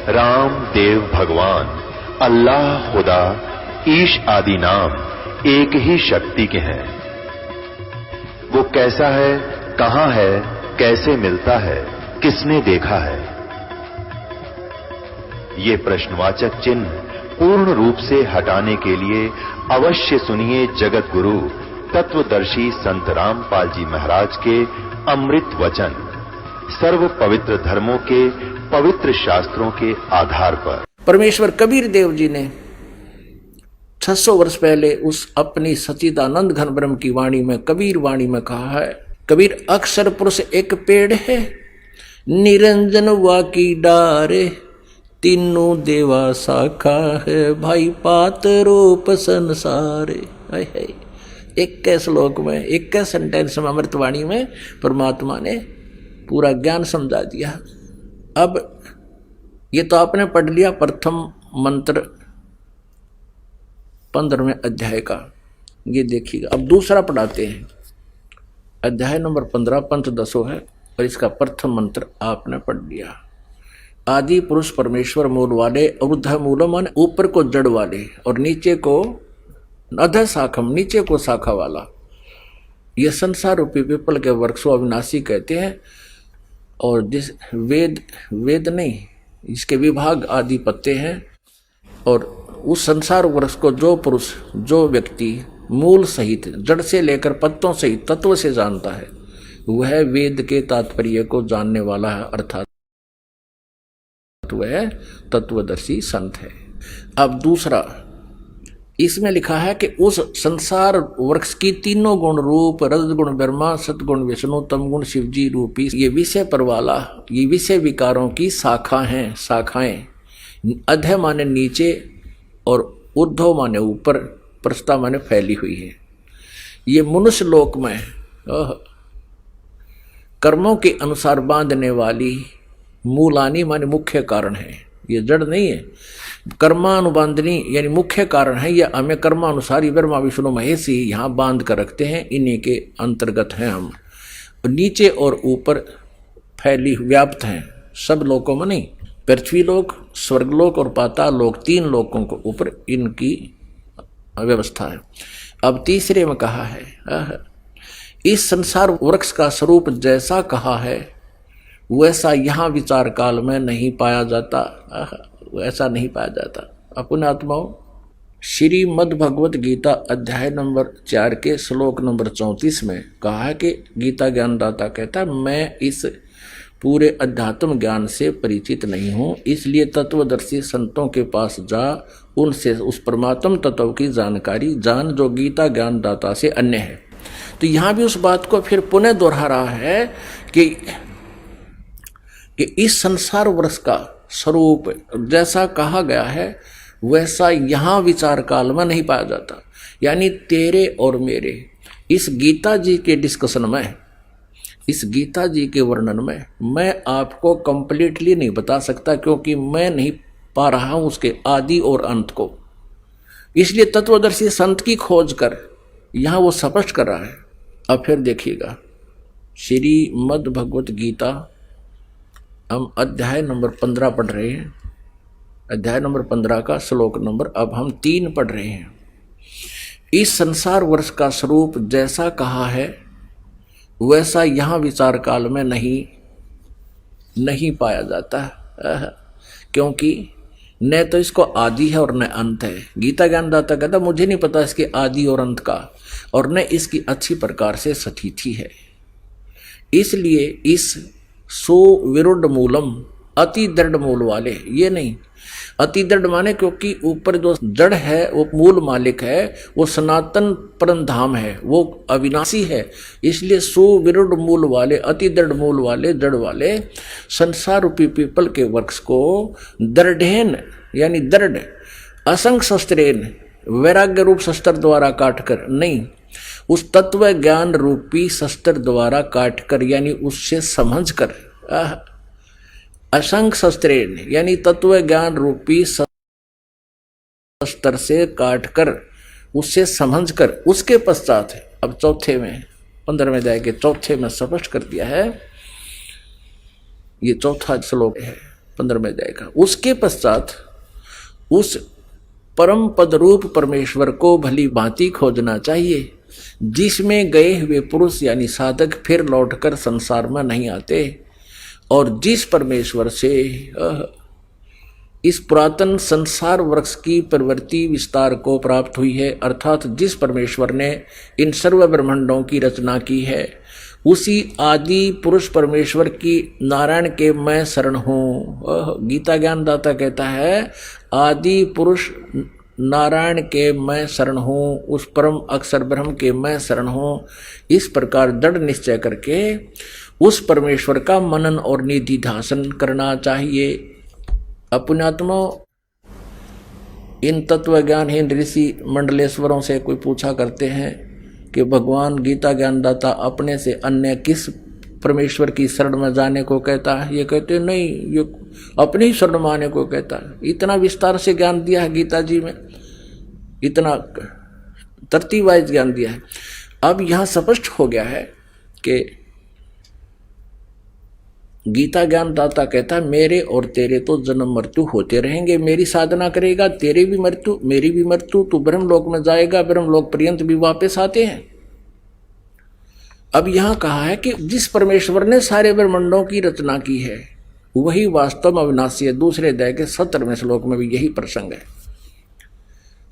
राम देव भगवान, अल्लाह खुदा, ईश आदि नाम एक ही शक्ति के हैं। वो कैसा है, कहां है, कैसे मिलता है, किसने देखा है? ये प्रश्नवाचक चिन्ह पूर्ण रूप से हटाने के लिए अवश्य सुनिए जगत गुरु तत्वदर्शी संत रामपाल जी महाराज के अमृत वचन, सर्व पवित्र धर्मों के पवित्र शास्त्रों के आधार पर। परमेश्वर कबीर देव जी ने 600 वर्ष पहले उस अपनी सच्चिदानंद घन ब्रह्म की वाणी में, कबीर वाणी में कहा है, कबीर अक्षर पुरुष एक पेड़ है, निरंजन वा की डारे, तीनों देवा शाखा है, भाई पात रूप संसारे। है 21 श्लोक में, 21 सेंटेंस में, अमृतवाणी में परमात्मा ने पूरा ज्ञान समझा दिया। अब ये तो आपने पढ़ लिया प्रथम मंत्र 15वें अध्याय का, ये देखिएगा। अब दूसरा पढ़ाते हैं, अध्याय नंबर 15 पंथ 10 है और इसका प्रथम मंत्र आपने पढ़ लिया। आदि पुरुष परमेश्वर मूल वाले, ऊर्ध्व मूलम माने ऊपर को जड़ वाले और नीचे को अध शाखम, नीचे को शाखा वाला। यह संसार रूपी पीपल के वृक्ष को अविनाशी कहते हैं। और जिस वेद नहीं, इसके विभाग आदि पत्ते हैं। और उस संसार वृक्ष को जो पुरुष, जो व्यक्ति मूल सहित, जड़ से लेकर पत्तों सहित तत्व से जानता है, वह वेद के तात्पर्य को जानने वाला है, अर्थात वह तत्वदर्शी संत है। अब दूसरा इसमें लिखा है कि उस संसार वृक्ष की तीनों गुण, रूप, रजगुण ब्रह्मा, सतगुण विष्णु, तमगुण शिवजी रूपी ये विषय पर वाला, ये विषय विकारों की शाखा हैं, शाखाएं। अध माने नीचे और ऊर्ध्व माने ऊपर, प्रस्था माने फैली हुई है। ये मनुष्य लोक में कर्मों के अनुसार बांधने वाली मूलानी माने मुख्य कारण है, ये जड़ नहीं है। कर्मानुबांधनी यानी मुख्य कारण है। यह हमें कर्मानुसारी ब्रह्मा विष्णु महेश ही यहाँ बांध कर रखते हैं, इन्हीं के अंतर्गत हैं हम। नीचे और ऊपर फैली व्याप्त हैं, सब लोकों में नहीं। पृथ्वी लोक, स्वर्गलोक और पाताल लोक, 3 लोकों को ऊपर इनकी व्यवस्था है। अब तीसरे में कहा है, इस संसार वृक्ष का स्वरूप जैसा कहा है वैसा यहाँ विचार काल में नहीं पाया जाता, वैसा नहीं पाया जाता। अपने आत्माओं, श्रीमद् भगवत गीता अध्याय नंबर 4 के श्लोक नंबर 34 में कहा है कि गीता ज्ञानदाता कहता है, मैं इस पूरे अध्यात्म ज्ञान से परिचित नहीं हूँ, इसलिए तत्वदर्शी संतों के पास जा, उनसे उस परमात्म तत्व की जानकारी जान जो गीता ज्ञानदाता से अन्य है। तो यहाँ भी उस बात को फिर पुनः दोहरा रहा है कि इस संसार वृक्ष का स्वरूप जैसा कहा गया है वैसा यहाँ विचार काल में नहीं पाया जाता। यानी तेरे और मेरे इस गीता जी के डिस्कशन में, इस गीता जी के वर्णन में मैं आपको कंप्लीटली नहीं बता सकता, क्योंकि मैं नहीं पा रहा हूँ उसके आदि और अंत को। इसलिए तत्वदर्शी संत की खोज कर यहाँ वो स्पष्ट कर रहा है। अब फिर देखिएगा, श्रीमद् भगवत गीता हम अध्याय नंबर 15 पढ़ रहे हैं। अध्याय नंबर 15 का श्लोक नंबर अब हम 3 पढ़ रहे हैं। इस संसार वर्ष का स्वरूप जैसा कहा है वैसा यहाँ विचार काल में नहीं पाया जाता, क्योंकि न तो इसको आदि है और न अंत है। गीता ज्ञानदाता कहता मुझे नहीं पता इसके आदि और अंत का, और न इसकी अच्छी प्रकार से स्थिति है। इसलिए इस सुविरुद्ध मूलम, अति दृढ़ मूल वाले, ये नहीं अति दृढ़ माने क्योंकि ऊपर जो जड़ है वो मूल मालिक है, वो सनातन परम धाम है, वो अविनाशी है। इसलिए सुविरुद्ध मूल वाले, अति दृढ़ मूल वाले, जड़ वाले संसार रूपी पीपल के वृक्ष को दृढ़ेन यानी दृढ़, असंग शस्त्रेन वैराग्य रूप शस्त्र द्वारा काटकर नहीं, उस तत्व ज्ञान रूपी शस्त्र द्वारा काटकर यानी उससे समझकर, असंग शस्त्रेन यानी तत्व ज्ञान रूपी शस्त्र से काटकर उससे समझकर, उसके पश्चात अब चौथे में 15वें अध्याय के चौथे में स्पष्ट कर दिया है। ये चौथा श्लोक है। 15वें अध्याय का। उसके पश्चात उस परम पद रूप परमेश्वर को भली भांति खोजना चाहिए, जिसमें गए हुए पुरुष यानी साधक फिर लौटकर संसार में नहीं आते, और जिस परमेश्वर से इस पुरातन संसार वृक्ष की प्रवृत्ति विस्तार को प्राप्त हुई है, अर्थात जिस परमेश्वर ने इन सर्व ब्रह्मांडों की रचना की है, उसी आदि पुरुष परमेश्वर की नारायण के मैं शरण हूँ। गीता ज्ञानदाता कहता है आदि पुरुष नारायण के मैं शरण हूँ, उस परम अक्षर ब्रह्म के मैं शरण हूँ। इस प्रकार दृढ़ निश्चय करके उस परमेश्वर का मनन और निधि ध्यान करना चाहिए। पुण्यात्मा, इन तत्व ज्ञानहीन ऋषि मंडलेश्वरों से कोई पूछा करते हैं कि भगवान गीता ज्ञानदाता अपने से अन्य किस परमेश्वर की शरण में जाने को कहता है? ये कहते नहीं, ये अपनी ही शरण में आने को कहता है। इतना विस्तार से ज्ञान दिया है गीता जी में, इतना तरतीब वाइज ज्ञान दिया है। अब यहाँ स्पष्ट हो गया है कि गीता ज्ञानदाता कहता है मेरे और तेरे तो जन्म मृत्यु होते रहेंगे, मेरी साधना करेगा तेरे भी मृत्यु मेरी भी मृत्यु, तू ब्रह्मलोक में जाएगा, ब्रह्मलोक पर्यंत भी वापस आते हैं। अब यहां कहा है कि जिस परमेश्वर ने सारे ब्रह्मांडों की रचना की है वही वास्तव में अविनाशी है। दूसरे अध्याय के 17वें श्लोक में भी यही प्रसंग है,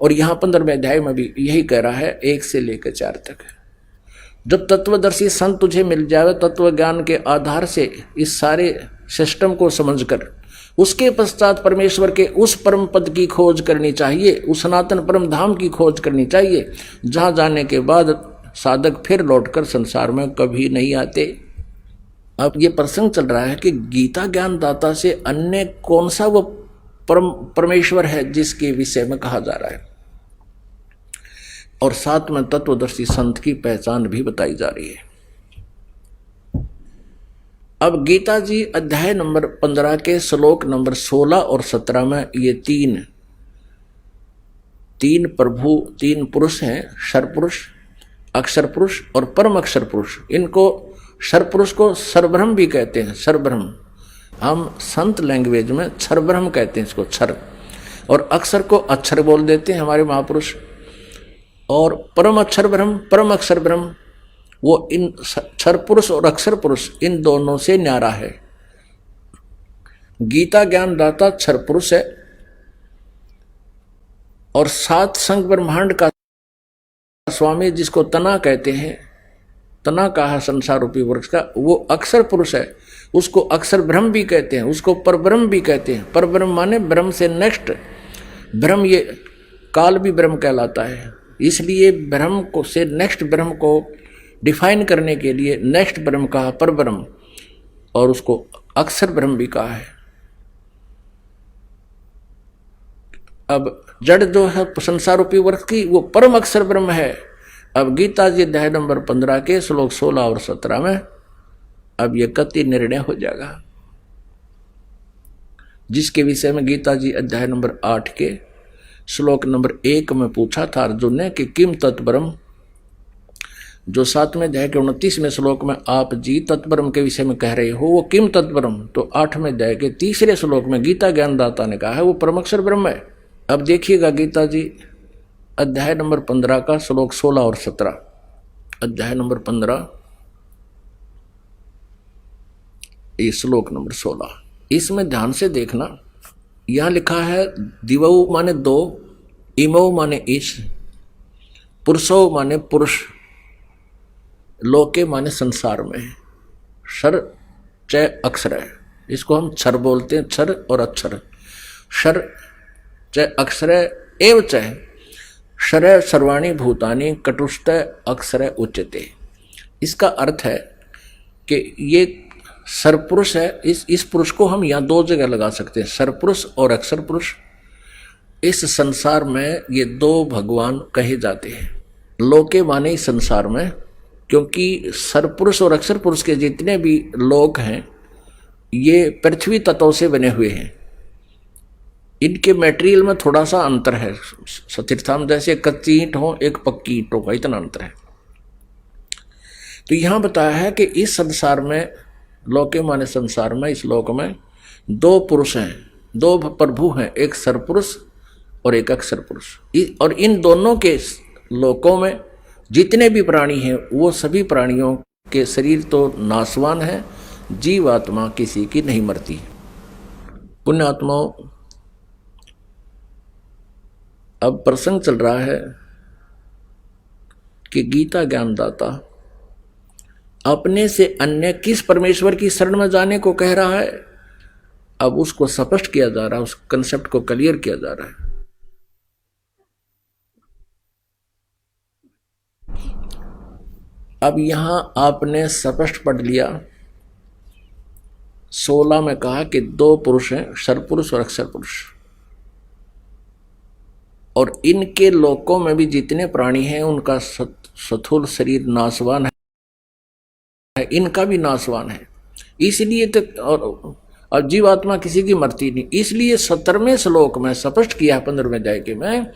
और यहां 15वें अध्याय में भी यही कह रहा है 1 से लेकर 4 तक। जब तत्वदर्शी संत तुझे मिल जाए, तत्व ज्ञान के आधार से इस सारे सिस्टम को समझकर उसके पश्चात परमेश्वर के उस परम पद की खोज करनी चाहिए, उस सनातन परम धाम की खोज करनी चाहिए, जहां जाने के बाद साधक फिर लौटकर संसार में कभी नहीं आते। अब ये प्रसंग चल रहा है कि गीता ज्ञानदाता से अन्य कौन सा वो परमेश्वर है जिसके विषय में कहा जा रहा है, और साथ में तत्वदर्शी संत की पहचान भी बताई जा रही है। अब गीता जी अध्याय नंबर 15 के श्लोक नंबर 16 और 17 में ये तीन प्रभु, 3 पुरुष हैं, क्षर पुरुष, अक्षर पुरुष और परम अक्षर पुरुष। इनको क्षर पुरुष को क्षरब्रह्म भी कहते हैं, क्षरब्रह्म। हम संत लैंग्वेज में क्षरब्रह्म कहते हैं इसको, क्षर, और अक्षर को अक्षर बोल देते हैं हमारे महापुरुष। और परम अक्षर ब्रह्म, परम अक्षर ब्रह्म, वो इन क्षर पुरुष और अक्षर पुरुष इन दोनों से न्यारा है। गीता ज्ञानदाता क्षर पुरुष है, और 7 संग ब्रह्मांड का स्वामी जिसको तना कहते हैं, तना कहा संसार रूपी वृक्ष का, वो अक्षर पुरुष है। उसको अक्षर ब्रह्म भी कहते हैं, उसको परब्रह्म भी कहते हैं। परब्रह्म माने ब्रह्म से नेक्स्ट ब्रह्म, ये काल भी ब्रह्म कहलाता है। इसलिए ब्रह्म को से नेक्स्ट ब्रह्म को डिफाइन करने के लिए नेक्स्ट ब्रह्म कहा परब्रह्म, और उसको अक्षर ब्रह्म भी कहा है। अब जड़ जो है संसार रूपी वृक्ष की, वो परम अक्षर ब्रह्म है। अब गीता जी अध्याय नंबर 15 के श्लोक 16 और 17 में अब ये कति निर्णय हो जाएगा, जिसके विषय में गीता जी अध्याय नंबर 8 के श्लोक नंबर 1 में पूछा था अर्जुन ने कि किम तत्ब्रह्म। जो 7वें अध्याय के 29वें श्लोक में आप जी तत्ब्रह्म के विषय में कह रहे हो वो किम तत्ब्रह्म, तो 8वें अध्याय के 3रे श्लोक में गीता ज्ञानदाता ने कहा है वो परमक्षर ब्रह्म है। अब देखिएगा गीता जी अध्याय नंबर 15 का श्लोक 16 और 17। अध्याय नंबर 15 ये श्लोक नंबर 16, इसमें ध्यान से देखना। यहां लिखा है दिवौ माने 2, इमौ माने ईश, पुरुषो माने पुरुष, लोके माने संसार में। क्षर च अक्षर है, इसको हम क्षर बोलते हैं, क्षर और अक्षर। क्षर च अक्षर एव च क्षर सर्वाणी भूतानि कटुष्ट अक्षर उच्यते। इसका अर्थ है कि ये सरपुरुष है। इस पुरुष को हम यहाँ 2 जगह लगा सकते हैं, सरपुरुष और अक्षर पुरुष। इस संसार में ये 2 भगवान कहे जाते हैं। लोके माने इस संसार में, क्योंकि सरपुरुष और अक्षर पुरुष के जितने भी लोक हैं ये पृथ्वी तत्वों से बने हुए हैं। इनके मटेरियल में थोड़ा सा अंतर है, सतीर्थाम जैसे कच्ची ईंट हो एक पक्की ईंटों का, इतना अंतर है। तो यहां बताया है कि इस संसार में, लोके माने संसार में, इस लोक में दो पुरुष हैं, दो प्रभु हैं, एक सरपुरुष और एक अक्षर पुरुष। और इन दोनों के लोकों में जितने भी प्राणी हैं वो सभी प्राणियों के शरीर तो नाशवान है, जीवात्मा किसी की नहीं मरती। पुण्यात्माओं, अब प्रसंग चल रहा है कि गीता ज्ञानदाता अपने से अन्य किस परमेश्वर की शरण में जाने को कह रहा है। अब उसको स्पष्ट किया जा रहा है, उस कंसेप्ट को क्लियर किया जा रहा है। अब यहां आपने स्पष्ट पढ़ लिया, 16 में कहा कि दो पुरुष हैं, सरपुरुष और अक्षर पुरुष, और इनके लोकों में भी जितने प्राणी हैं उनका स्थूल शरीर नाशवान है, इनका भी नाशवान है। इसलिए तो और जीवात्मा किसी की मरती नहीं। इसलिए 17वें श्लोक में स्पष्ट किया 15वें अध्याय में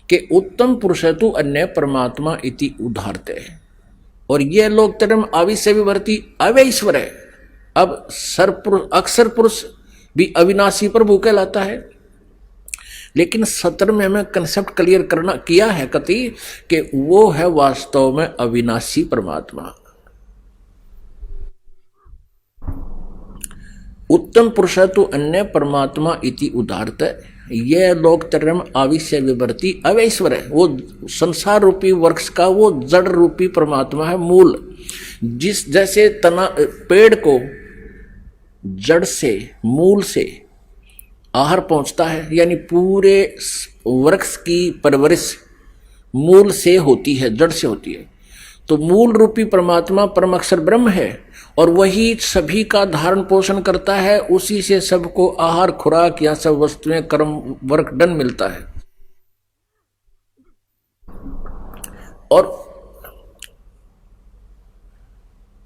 कि उत्तम पुरुषेतु अन्य परमात्मा इति उदाहरते है, और ये लोग तरम आविश्य विवर्ती अवैश्वर है। अब सरपुरुष अक्षर पुरुष भी अविनाशी प्रभु कहलाता है, लेकिन 17वें में कंसेप्ट क्लियर करना किया है कति कि वो है वास्तव में अविनाशी परमात्मा। उत्तम पुरुष तो अन्य परमात्मा इति उदाहरत, यह लोक तरम आविश्य विवर्ती अवैश्वर है। वो संसार रूपी वृक्ष का वो जड़ रूपी परमात्मा है, मूल। जिस जैसे तना पेड़ को जड़ से मूल से आहार पहुंचता है, यानी पूरे वृक्ष की परवरिश मूल से होती है, जड़ से होती है। तो मूल रूपी परमात्मा परम अक्षर ब्रह्म है, और वही सभी का धारण पोषण करता है। उसी से सबको आहार खुराक या सब वस्तुएं कर्म वर्क डन मिलता है। और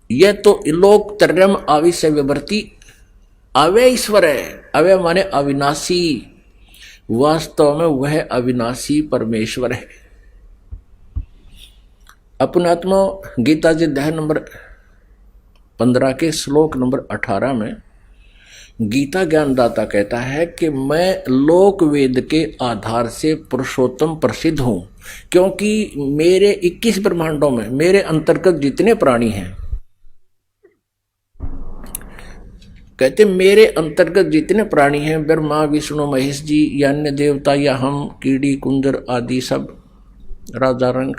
यह तो लोक त्रयम आविश्य विवर्ती अवय ईश्वर है। अवय माने अविनाशी, वास्तव में वह अविनाशी परमेश्वर है। अपनात्मा गीता जी अध्याय नंबर 15 के श्लोक नंबर 18 में गीता ज्ञानदाता कहता है कि मैं लोक वेद के आधार से पुरुषोत्तम प्रसिद्ध हूं, क्योंकि मेरे 21 ब्रह्मांडों में मेरे अंतर्गत जितने प्राणी हैं, कहते मेरे अंतर्गत जितने प्राणी हैं, ब्रह्मा विष्णु महेश जी या अन्य देवता या हम कीड़ी कुंजर आदि सब राजा रंग,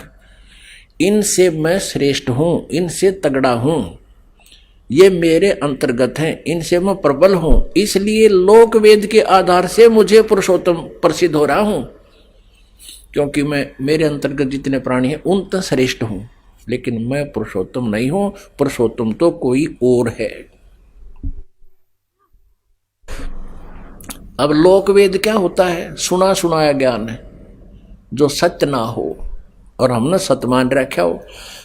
इनसे मैं श्रेष्ठ हूं, इनसे तगड़ा हूं, ये मेरे अंतर्गत हैं, इनसे मैं प्रबल हूं। इसलिए लोक वेद के आधार से मुझे पुरुषोत्तम प्रसिद्ध हो रहा हूं, क्योंकि मैं मेरे अंतर्गत जितने प्राणी हैं उन तक श्रेष्ठ हूं। लेकिन मैं पुरुषोत्तम नहीं हूं, पुरुषोत्तम तो कोई और है। अब लोक वेद क्या होता है? सुना सुनाया ज्ञान है जो सत्य ना हो और हमने सत्य मान रखा हो।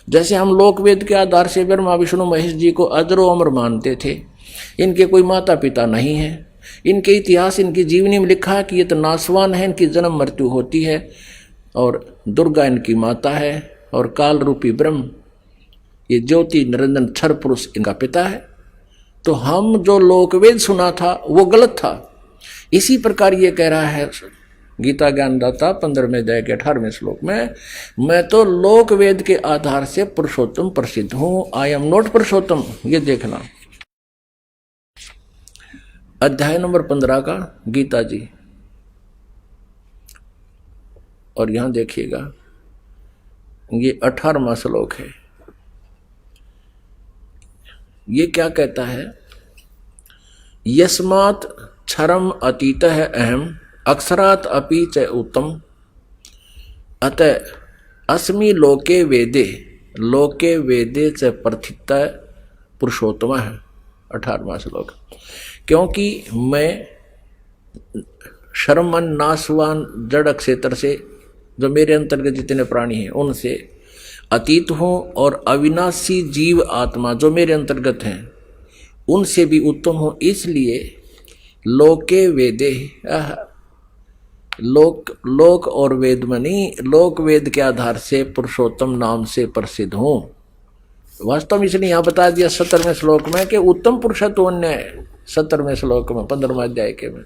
जैसे हम लोक वेद के आधार से ब्रह्मा विष्णु महेश जी को अजरो अमर मानते थे। इनके कोई माता पिता नहीं है, इनके इतिहास इनकी जीवनी में लिखा है कि ये तो नासवान है, इनकी जन्म मृत्यु होती है, और दुर्गा इनकी माता है, और काल रूपी ब्रह्म ये ज्योति निरंजन क्षर पुरुष इनका पिता है। तो हम जो लोक वेद सुना था वो गलत था। इसी प्रकार ये कह रहा है गीता ज्ञानदाता 15वें अध्याय के 18वें श्लोक में, मैं तो लोक वेद के आधार से पुरुषोत्तम प्रसिद्ध हूं, आई एम नॉट पुरुषोत्तम। ये देखना अध्याय नंबर 15 का गीता जी, और यहां देखिएगा ये 18वां श्लोक है। ये क्या कहता है? यस्मात् क्षरम अतीतः अहम अक्षरात् अपि च उत्तम अतः अस्मि लोके वेदे च प्रथित पुरुषोत्तम है। 18वां श्लोक। क्योंकि मैं शर्मन नाशवान जड़ क्षेत्र से, जो मेरे अंतर्गत जितने प्राणी हैं उनसे अतीत हूँ, और अविनाशी जीव आत्मा जो मेरे अंतर्गत हैं उनसे भी उत्तम हूँ। इसलिए लोके वेदे, लोक और वेद में नहीं, लोक वेद के आधार से पुरुषोत्तम नाम से प्रसिद्ध हूँ। वास्तव में इसलिए यहाँ बता दिया 17वें श्लोक में कि उत्तम पुरुष तो अन्य है। 17वें श्लोक में 15वें अध्याय के में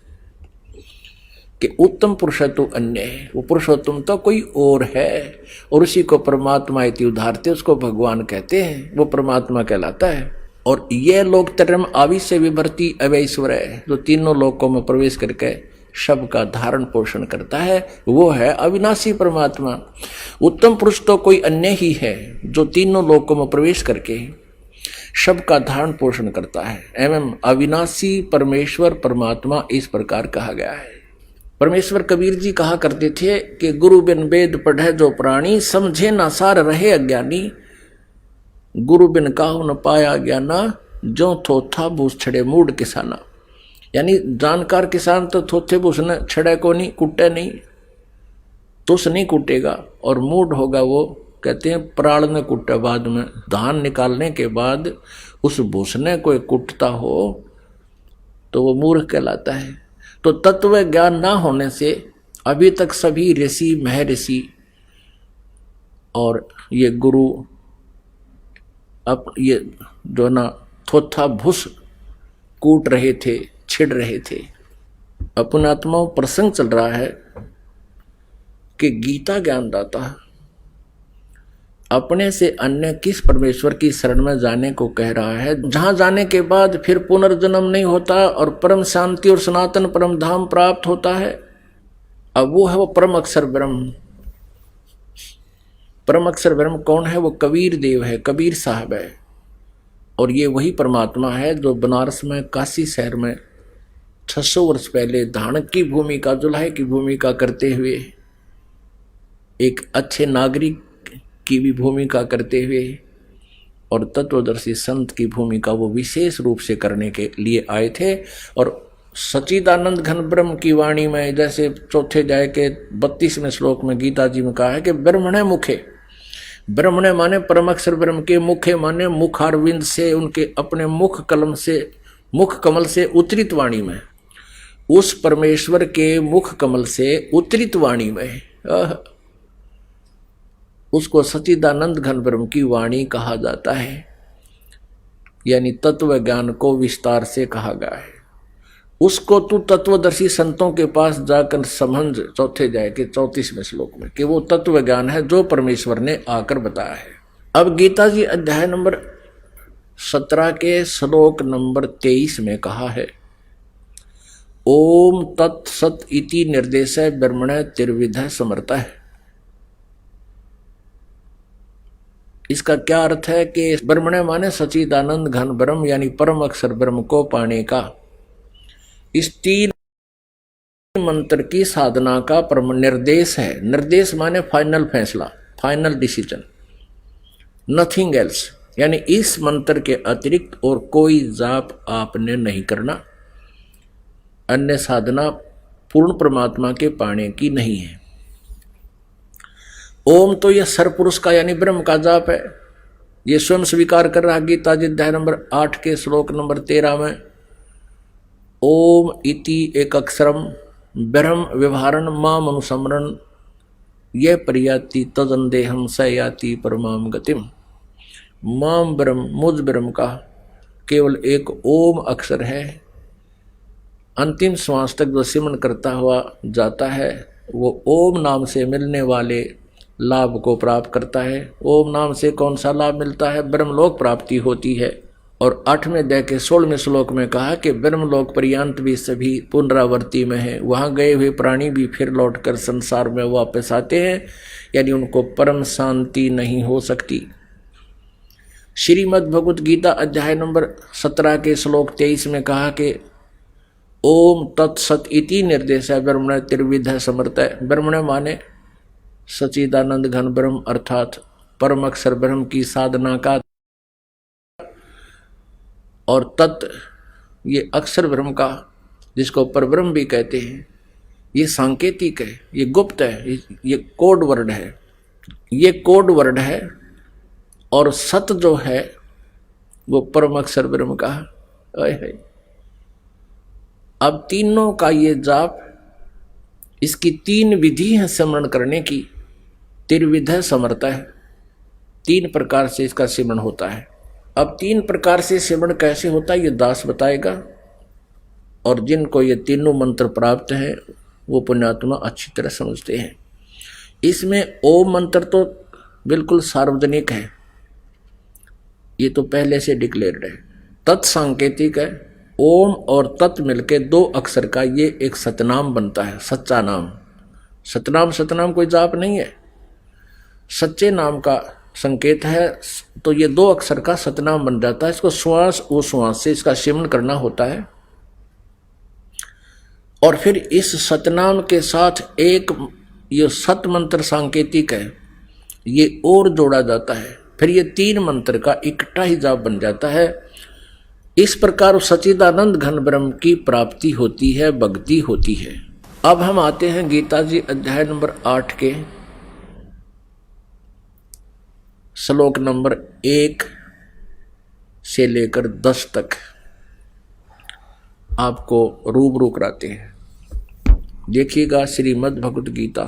कि उत्तम पुरुष तो अन्य है, वो पुरुषोत्तम तो कोई और है और उसी को परमात्मा इति उदाहरते, उसको भगवान कहते हैं, वो परमात्मा कहलाता है। और ये लोक त्रयम् आविश्य विभर्ति अवैश्वर है, जो तीनों लोकों में प्रवेश करके शब का धारण पोषण करता है, वो है अविनाशी परमात्मा। उत्तम पुरुष तो कोई अन्य ही है जो तीनों लोकों में प्रवेश करके शब का धारण पोषण करता है एवं अविनाशी परमेश्वर परमात्मा इस प्रकार कहा गया है। परमेश्वर कबीर जी कहा करते थे कि गुरु बिन वेद पढ़े जो प्राणी, समझे ना सार रहे अज्ञानी, गुरु बिन काहु न पाया ज्ञाना, जो थोथा भूस छड़े मूड किसाना। यानी जानकार किसान तो थोथे भूस न छड़े को नहीं, कुटे नहीं, तुस नहीं कुटेगा, और मूड होगा वो कहते हैं प्राण ने कुटे बाद में, धान निकालने के बाद उस भूसने कोई कुटता हो तो वो मूर्ख कहलाता है। तो तत्व ज्ञान ना होने से अभी तक सभी ऋषि महर्षि और ये गुरु अब ये जो ना थोथा भूस कूट रहे थे, छिड़ रहे थे। अपने आत्मा प्रसंग चल रहा है कि गीता ज्ञानदाता अपने से अन्य किस परमेश्वर की शरण में जाने को कह रहा है, जहां जाने के बाद फिर पुनर्जन्म नहीं होता और परम शांति और सनातन परम धाम प्राप्त होता है। अब वो है वो परम अक्षर ब्रह्म। परम अक्षर ब्रह्म कौन है? वो कबीर देव है, कबीर साहब है। और ये वही परमात्मा है जो बनारस में काशी शहर में 600 वर्ष पहले धानक की भूमिका, जुलाहे की भूमिका करते हुए, एक अच्छे नागरिक की भी भूमिका करते हुए और तत्वदर्शी संत की भूमिका वो विशेष रूप से करने के लिए आए थे। और सच्चिदानंद घन ब्रह्म की वाणी में जैसे चौथे अध्याय के 32वें श्लोक में गीता जी में कहा है कि ब्रह्मणे मुखे, ब्रह्मणे माने परम अक्षर ब्रह्म के, मुखे माने मुखारविंद से, उनके अपने मुख कमल से उतरित वाणी में, उस परमेश्वर के मुख कमल से उतरित वाणी में उसको सच्चिदानंद घन ब्रह्म की वाणी कहा जाता है। यानी तत्व ज्ञान को विस्तार से कहा गया है। उसको तू तत्वदर्शी संतों के पास जाकर समझ, चौथे अध्याय के 34वें श्लोक में, कि वो तत्व ज्ञान है जो परमेश्वर ने आकर बताया है। अब गीता जी अध्याय नंबर 17 के श्लोक नंबर 23 में कहा है, ओम तत्सत इति निर्देश ब्रह्मण त्रिविध समर्थ। इसका क्या अर्थ है कि ब्रह्मणे माने सच्चिदानंद घन ब्रह्म यानी परम अक्षर ब्रह्म को पाने का इस 3 मंत्र की साधना का परम निर्देश है। निर्देश माने फाइनल फैसला, फाइनल डिसीजन, नथिंग एल्स। यानी इस मंत्र के अतिरिक्त और कोई जाप आपने नहीं करना, अन्य साधना पूर्ण परमात्मा के पाने की नहीं है। ओम तो यह सरपुरुष का यानी ब्रह्म का जाप है। ये स्वयं स्वीकार कर रहा गीता जी अध्याय नंबर 8 के श्लोक नंबर 13 में, ओम इति एक अक्षरम ब्रह्म व्यवहारण माम अनुसमरण यह परियाति तदंदेहम सयाति परमाम गतिम। माम ब्रह्म, मुझ ब्रह्म का केवल एक ओम अक्षर है, अंतिम श्वास तक जो सिमरण करता हुआ जाता है वो ओम नाम से मिलने वाले लाभ को प्राप्त करता है। ओम नाम से कौन सा लाभ मिलता है? ब्रह्मलोक प्राप्ति होती है। और 8वें अध्याय के 16वें श्लोक में कहा कि ब्रह्मलोक पर्यंत भी सभी पुनरावर्ती में है, वहां गए हुए प्राणी भी फिर लौटकर संसार में वापस आते हैं, यानी उनको परम शांति नहीं हो सकती। श्रीमद् भगवत गीता अध्याय नंबर 17 के श्लोक 23 में कहा कि ओम तत्सत इति निर्देश ब्रह्मण त्रिविध समर्थ। ब्रह्मण माने सच्चिदानंद घन ब्रह्म अर्थात परम अक्षर ब्रह्म की साधना का, और तत् ये अक्षर ब्रह्म का जिसको परब्रह्म भी कहते हैं, ये सांकेतिक है, ये गुप्त है, ये कोड वर्ड है, ये कोड वर्ड है। और सत जो है वो परम अक्षर ब्रह्म का है। अब तीनों का ये जाप, इसकी 3 विधि है सिमरण करने की। त्रिविध समर्थ है, 3 प्रकार से इसका सिमरण होता है। अब 3 प्रकार से सिमरण कैसे होता है ये दास बताएगा। और जिनको ये तीनों मंत्र प्राप्त हैं वो पुण्यात्मा अच्छी तरह समझते हैं। इसमें ओम मंत्र तो बिल्कुल सार्वजनिक है, ये तो पहले से डिक्लेयर्ड है। तत्सांकेतिक है। ओम और तत् मिलके 2 अक्षर का ये एक सतनाम बनता है, सच्चा नाम। सतनाम कोई जाप नहीं है, सच्चे नाम का संकेत है। तो ये 2 अक्षर का सतनाम बन जाता है। इसको श्वास वो श्वास से इसका सेवन करना होता है और फिर इस सतनाम के साथ एक ये सत मंत्र सांकेतिक है, ये और जोड़ा जाता है। फिर ये 3 मंत्र का इकट्ठा ही जाप बन जाता है। इस प्रकार सच्चिदानंद घन ब्रह्म की प्राप्ति होती है, भक्ति होती है। अब हम आते हैं गीता जी अध्याय नंबर 8 के श्लोक नंबर 1 से लेकर 10 तक आपको रूबरू कराते हैं। देखिएगा, श्रीमद् भगवत गीता,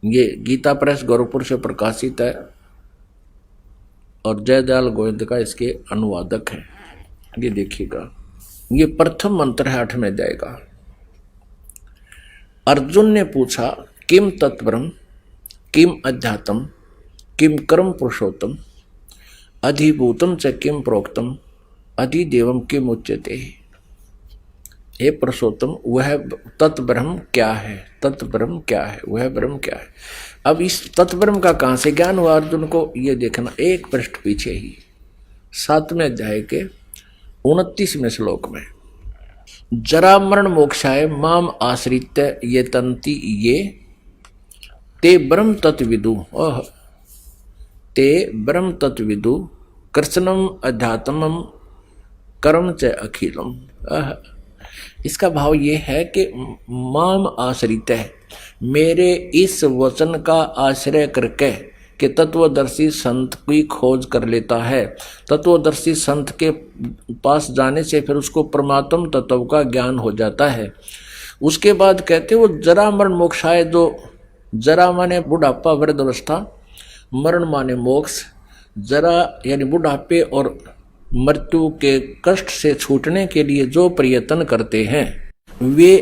ये गीता प्रेस गोरखपुर से प्रकाशित है और जयदयाल गोविंद का इसके अनुवादक है। ये देखिएगा, ये प्रथम मंत्र है 8वें अध्याय का। अर्जुन ने पूछा, किम तत्ब्रह्म, किम अध्यात्म, किम कर्म पुरुषोत्तम, अधिभूतम च किम प्रोक्तम, अधिदेवम किम उच्यते। हे पुरुषोत्तम, वह तत्ब्रह्म क्या है? तत्ब्रह्म क्या है? वह ब्रह्म क्या है? अब इस तत्ब्रह्म का कहां से ज्ञान हुआ अर्जुन को, ये देखना एक पृष्ठ पीछे ही 7वें अध्याय के 29वें श्लोक में। जरा मरण मोक्षाय माम आश्रित ये तंति ये ते ब्रह्म तत्विदु, ते ब्रह्म तत्विदु कृष्णम अध्यात्मम कर्म च अखिलम। इसका भाव ये है कि माम आश्रित है, मेरे इस वचन का आश्रय करके कि तत्वदर्शी संत की खोज कर लेता है। तत्वदर्शी संत के पास जाने से फिर उसको परमात्म तत्व का ज्ञान हो जाता है। उसके बाद कहते वो जरा मरण मोक्षाय, जो जरा माने बुढ़ापा वृद्ध अवस्था, मरण माने मोक्ष। जरा यानी बुढ़ापे और मृत्यु के कष्ट से छूटने के लिए जो प्रयत्न करते हैं वे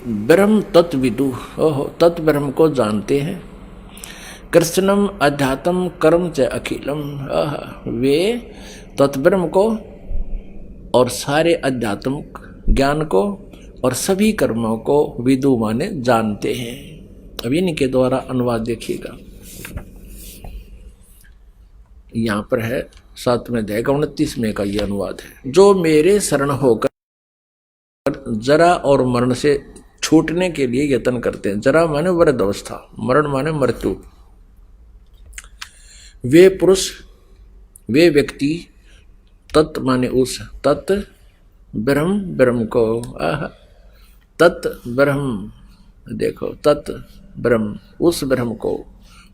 ब्रह्म तत्विदु, तत् ब्रह्म को जानते हैं। कृष्णम अध्यात्म कर्म च अखिलम, वे तत्ब्रह्म को और सारे अध्यात्मिक ज्ञान को और सभी कर्मों को विदु माने जानते हैं। अब इनके द्वारा अनुवाद देखिएगा, यहाँ पर है 7वें अध्याय का 29वें का यह अनुवाद है। जो मेरे शरण होकर जरा और मरण से छूटने के लिए यत्न करते हैं। जरा माने वृद्ध अवस्था, मरण माने मृत्यु। वे पुरुष, वे व्यक्ति, तत् माने उस, तत् ब्रह्म, ब्रह्म को, तत् ब्रह्म, देखो तत् ब्रह्म, उस ब्रह्म को,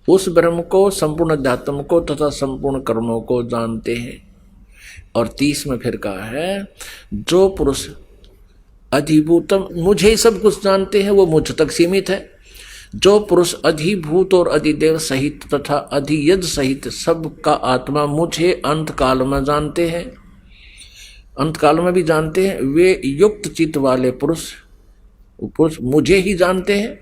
उस ब्रह्म को, संपूर्ण अध्यात्म को तथा संपूर्ण कर्मों को जानते हैं। और 30 में फिर कहा है, जो पुरुष अधिभूतम, मुझे ही सब कुछ जानते हैं, वो मुझ तक सीमित है। जो पुरुष अधिभूत और अधिदेव सहित तथा अधियज सहित सब का आत्मा मुझे अंत काल में जानते हैं, अंत काल में भी जानते हैं, वे युक्त चित्त वाले पुरुष मुझे ही जानते हैं।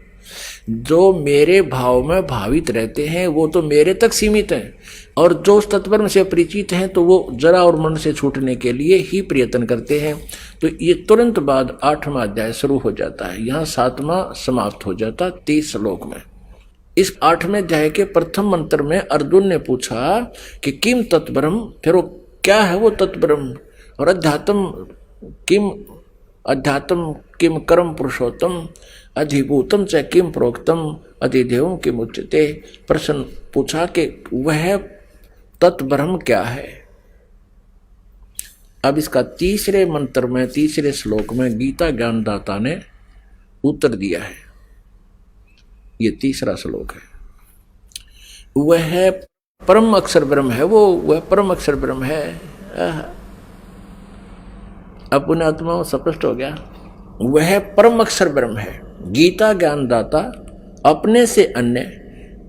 जो मेरे भाव में भावित रहते हैं वो तो मेरे तक सीमित हैं, और जो तत्ब्रह्म से परिचित हैं तो वो जरा और मन से छूटने के लिए ही प्रयत्न करते हैं। तो ये तुरंत बाद 8वां अध्याय शुरू हो जाता है, यहाँ 7वां समाप्त हो जाता 30 श्लोक में। इस 8वें अध्याय के प्रथम मंत्र में अर्जुन ने पूछा कि किम तत्ब्रह्म, फिर वो क्या है वो तत्ब्रह्म, और अध्यात्म किम, अध्यात्म किम कर्म पुरुषोत्तम, अधिभूतम च किम प्रोक्तम, अधिदेवम किम उच्यते। प्रश्न पूछा कि वह तत्ब्रह्म क्या है। अब इसका 3रे मंत्र में, 3रे श्लोक में गीता ज्ञानदाता ने उत्तर दिया है। ये 3रा श्लोक है। वह परम अक्षर ब्रह्म है, वह परम अक्षर ब्रह्म है। अपने आत्मा स्पष्ट हो गया, वह परम अक्षर ब्रह्म है। गीता ज्ञानदाता अपने से अन्य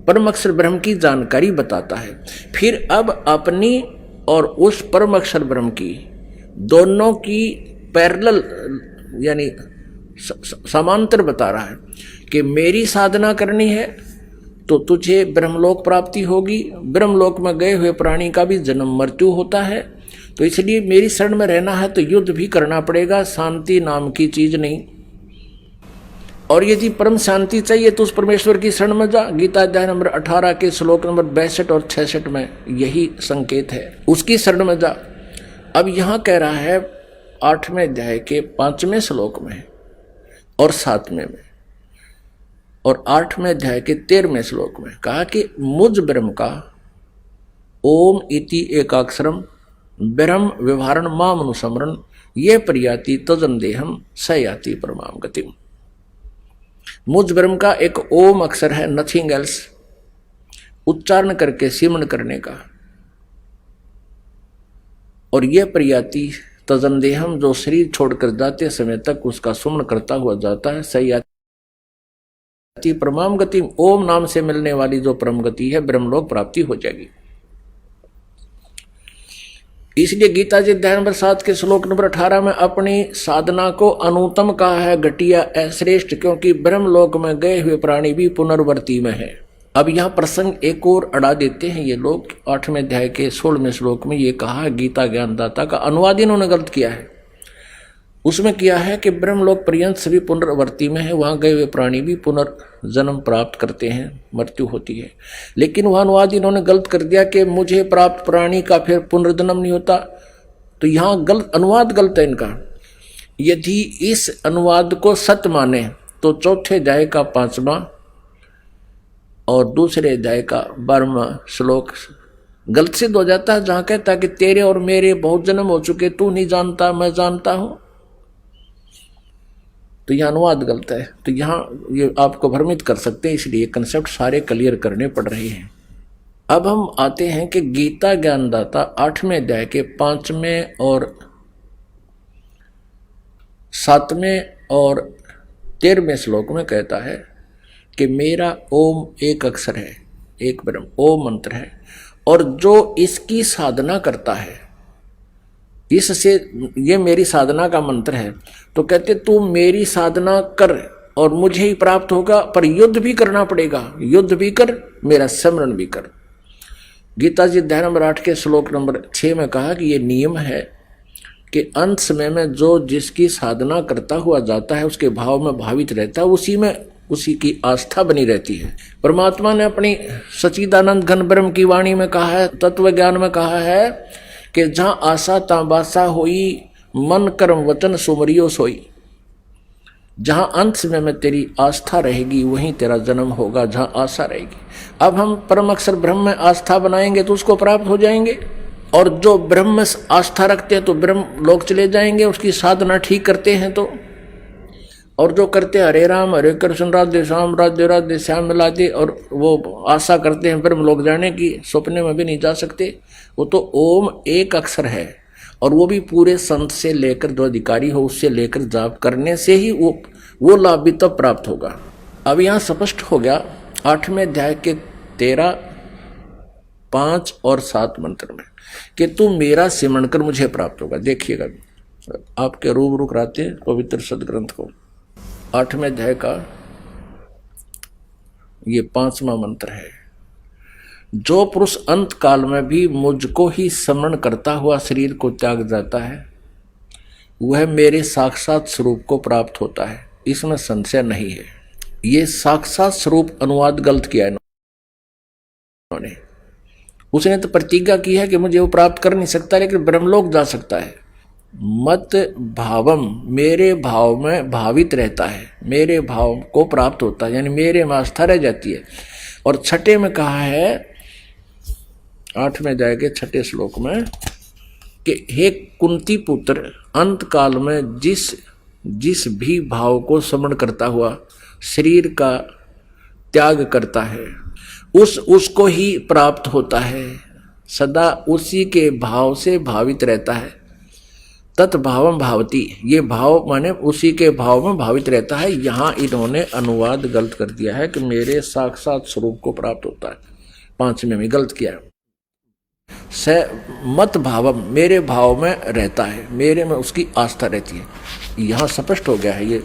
परम अक्षर ब्रह्म की जानकारी बताता है। फिर अब अपनी और उस परम अक्षर ब्रह्म की दोनों की पैरेलल यानी समांतर बता रहा है कि मेरी साधना करनी है तो तुझे ब्रह्मलोक प्राप्ति होगी, ब्रह्मलोक में गए हुए प्राणी का भी जन्म मृत्यु होता है, तो इसलिए मेरी शरण में रहना है तो युद्ध भी करना पड़ेगा, शांति नाम की चीज नहीं। और यदि परम शांति चाहिए तो उस परमेश्वर की शरण में जा। गीता अध्याय नंबर 18 के श्लोक नंबर 62 और 66 में यही संकेत है, उसकी शरण में जा। अब यहां कह रहा है 8वें अध्याय के 5वें श्लोक में और 7वें में और 8वें अध्याय के 13वें श्लोक में कहा कि मुझ ब्रह्म का ओम इति एकाक्षरम ब्रह्म व्यवहारण माम अनुसमरण ये प्रयाति तजन देहम सयाति परमाम गतिम। मुझ ब्रह्म का एक ओम अक्षर है, नथिंग एल्स, उच्चारण करके सिमरण करने का, और यह प्रयाति तजन देहम जो शरीर छोड़कर जाते समय तक उसका सुमरण करता हुआ जाता है, सयाति परमाम गति, ओम नाम से मिलने वाली जो परम गति है ब्रह्मलोक प्राप्ति हो जाएगी। इसलिए गीता जी अध्याय नंबर 7 के श्लोक नंबर 18 में अपनी साधना को अनुत्तम कहा है, घटिया श्रेष्ठ, क्योंकि ब्रह्मलोक में गए हुए प्राणी भी पुनर्वर्ती में है। अब यह प्रसंग एक और अड़ा देते हैं ये लोग। 8वें अध्याय के 16वें श्लोक में ये कहा है, गीता ज्ञानदाता का अनुवाद इन्होंने गलत किया है। उसमें किया है कि ब्रह्मलोक पर्यंत सभी पुनर्वर्ती में है, वहां गए हुए प्राणी भी पुनर्जन्म प्राप्त करते हैं, मृत्यु होती है। लेकिन वह अनुवाद इन्होंने गलत कर दिया कि मुझे प्राप्त प्राणी का फिर पुनर्जन्म नहीं होता, तो यहाँ गलत अनुवाद गलत है इनका। यदि इस अनुवाद को सत्य माने तो चौथे अध्याय का 5वां और दूसरे अध्याय का 12वां श्लोक गलत सिद्ध हो जाता है, जहां कहता है कि तेरे और मेरे बहुत जन्म हो चुके, तू नहीं जानता मैं जानता हूं, तो यह अनुवाद गलत है। तो यहां ये आपको भ्रमित कर सकते हैं, इसलिए कंसेप्ट सारे क्लियर करने पड़ रहे हैं। अब हम आते हैं कि गीता ज्ञानदाता 8वें अध्याय के 5वें और 7वें और 13वें श्लोक में कहता है कि मेरा ओम एक अक्षर है, एक ब्रह्म ओम मंत्र है, और जो इसकी साधना करता है, इससे ये मेरी साधना का मंत्र है। तो कहते तू मेरी साधना कर और मुझे ही प्राप्त होगा, पर युद्ध भी करना पड़ेगा, युद्ध भी कर, मेरा स्मरण भी कर। गीता जी अध्याय नंबर 8 के श्लोक नंबर 6 में कहा कि ये नियम है कि अंत समय में जो जिसकी साधना करता हुआ जाता है उसके भाव में भावित रहता है, उसी में उसी की आस्था बनी रहती है। परमात्मा ने अपनी सच्चिदानंद घन ब्रह्म की वाणी में कहा है, तत्व ज्ञान में कहा है कि जहां आशा ता बासा होई, मन कर्म वचन सुमरियो सोई। जहां अंत समय में तेरी आस्था रहेगी वहीं तेरा जन्म होगा, जहां आशा रहेगी। अब हम परम अक्षर ब्रह्म में आस्था बनाएंगे तो उसको प्राप्त हो जाएंगे, और जो ब्रह्म में आस्था रखते हैं तो ब्रह्म लोक चले जाएंगे, उसकी साधना ठीक करते हैं तो। और जो करते हरे राम हरे कृष्ण राधे श्याम राधे राधे श्याम मिलाते और वो आशा करते हैं ब्रह्म लोक जाने की, सपने में भी नहीं जा सकते। वो तो ओम एक अक्षर है, और वो भी पूरे संत से लेकर जो अधिकारी हो उससे लेकर जाप करने से ही वो लाभ भी तब प्राप्त होगा। अब यहाँ स्पष्ट हो गया 8वें अध्याय के 13, 5 और 7 मंत्र में कि तू मेरा सिमरण कर मुझे प्राप्त होगा। देखिएगा आपके रूबरू कराते पवित्र सदग्रंथ को, 8वें अध्याय का ये 5वां मंत्र है। जो पुरुष अंत काल में भी मुझको ही स्मरण करता हुआ शरीर को त्याग जाता है वह मेरे साक्षात स्वरूप को प्राप्त होता है, इसमें संशय नहीं है। ये साक्षात स्वरूप अनुवाद गलत किया इन्होंने। उसने तो प्रतिज्ञा की है कि मुझे वो प्राप्त कर नहीं सकता, लेकिन ब्रह्मलोक जा सकता है। मत भावम, मेरे भाव में भावित रहता है, मेरे भाव को प्राप्त होता है, यानी मेरे में आस्था रह जाती है। और 6 में कहा है 8 में जाएंगे 6 श्लोक में कि हे कुंती पुत्र, अंत काल में जिस भी भाव को स्मरण करता हुआ शरीर का त्याग करता है उसको ही प्राप्त होता है, सदा उसी के भाव से भावित रहता है। तत्भावम भावती, ये भाव माने उसी के भाव में भावित रहता है। यहाँ इन्होंने अनुवाद गलत कर दिया है कि मेरे साक्षात स्वरूप को प्राप्त होता है, 5वें में गलत किया है। स मत भावम, मेरे भाव में रहता है, मेरे में उसकी आस्था रहती है। यहाँ स्पष्ट हो गया है ये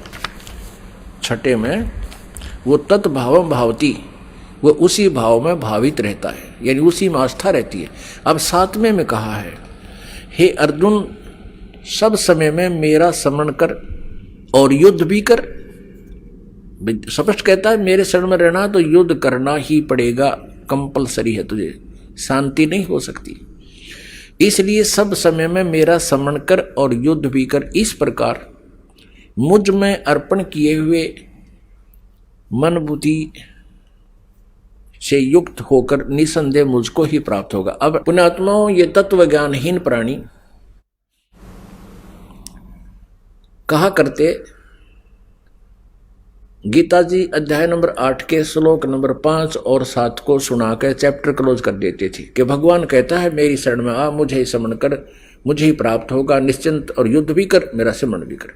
छठे में, वो तत्भावम भावती, वो उसी भाव में भावित रहता है, यानी उसी में आस्था रहती है। अब सातवें में कहा है, हे अर्जुन सब समय में मेरा स्मरण कर और युद्ध भी कर। स्पष्ट कहता है मेरे शरण में रहना तो युद्ध करना ही पड़ेगा, कंपलसरी है, तुझे शांति नहीं हो सकती। इसलिए सब समय में मेरा स्मरण कर और युद्ध भी कर। इस प्रकार मुझ में अर्पण किए हुए मन बुद्धि से युक्त होकर निसंदेह मुझको ही प्राप्त होगा। अब पुण्यात्माओं, ये तत्व ज्ञानहीन प्राणी कहा करते, गीता जी अध्याय नंबर 8 के श्लोक नंबर 5 और 7 को सुनाकर चैप्टर क्लोज कर देते थे कि भगवान कहता है मेरी शरण में आ, मुझे ही स्मरण कर, मुझे ही प्राप्त होगा, निश्चिंत और युद्ध भी कर, मेरा स्मरण भी कर।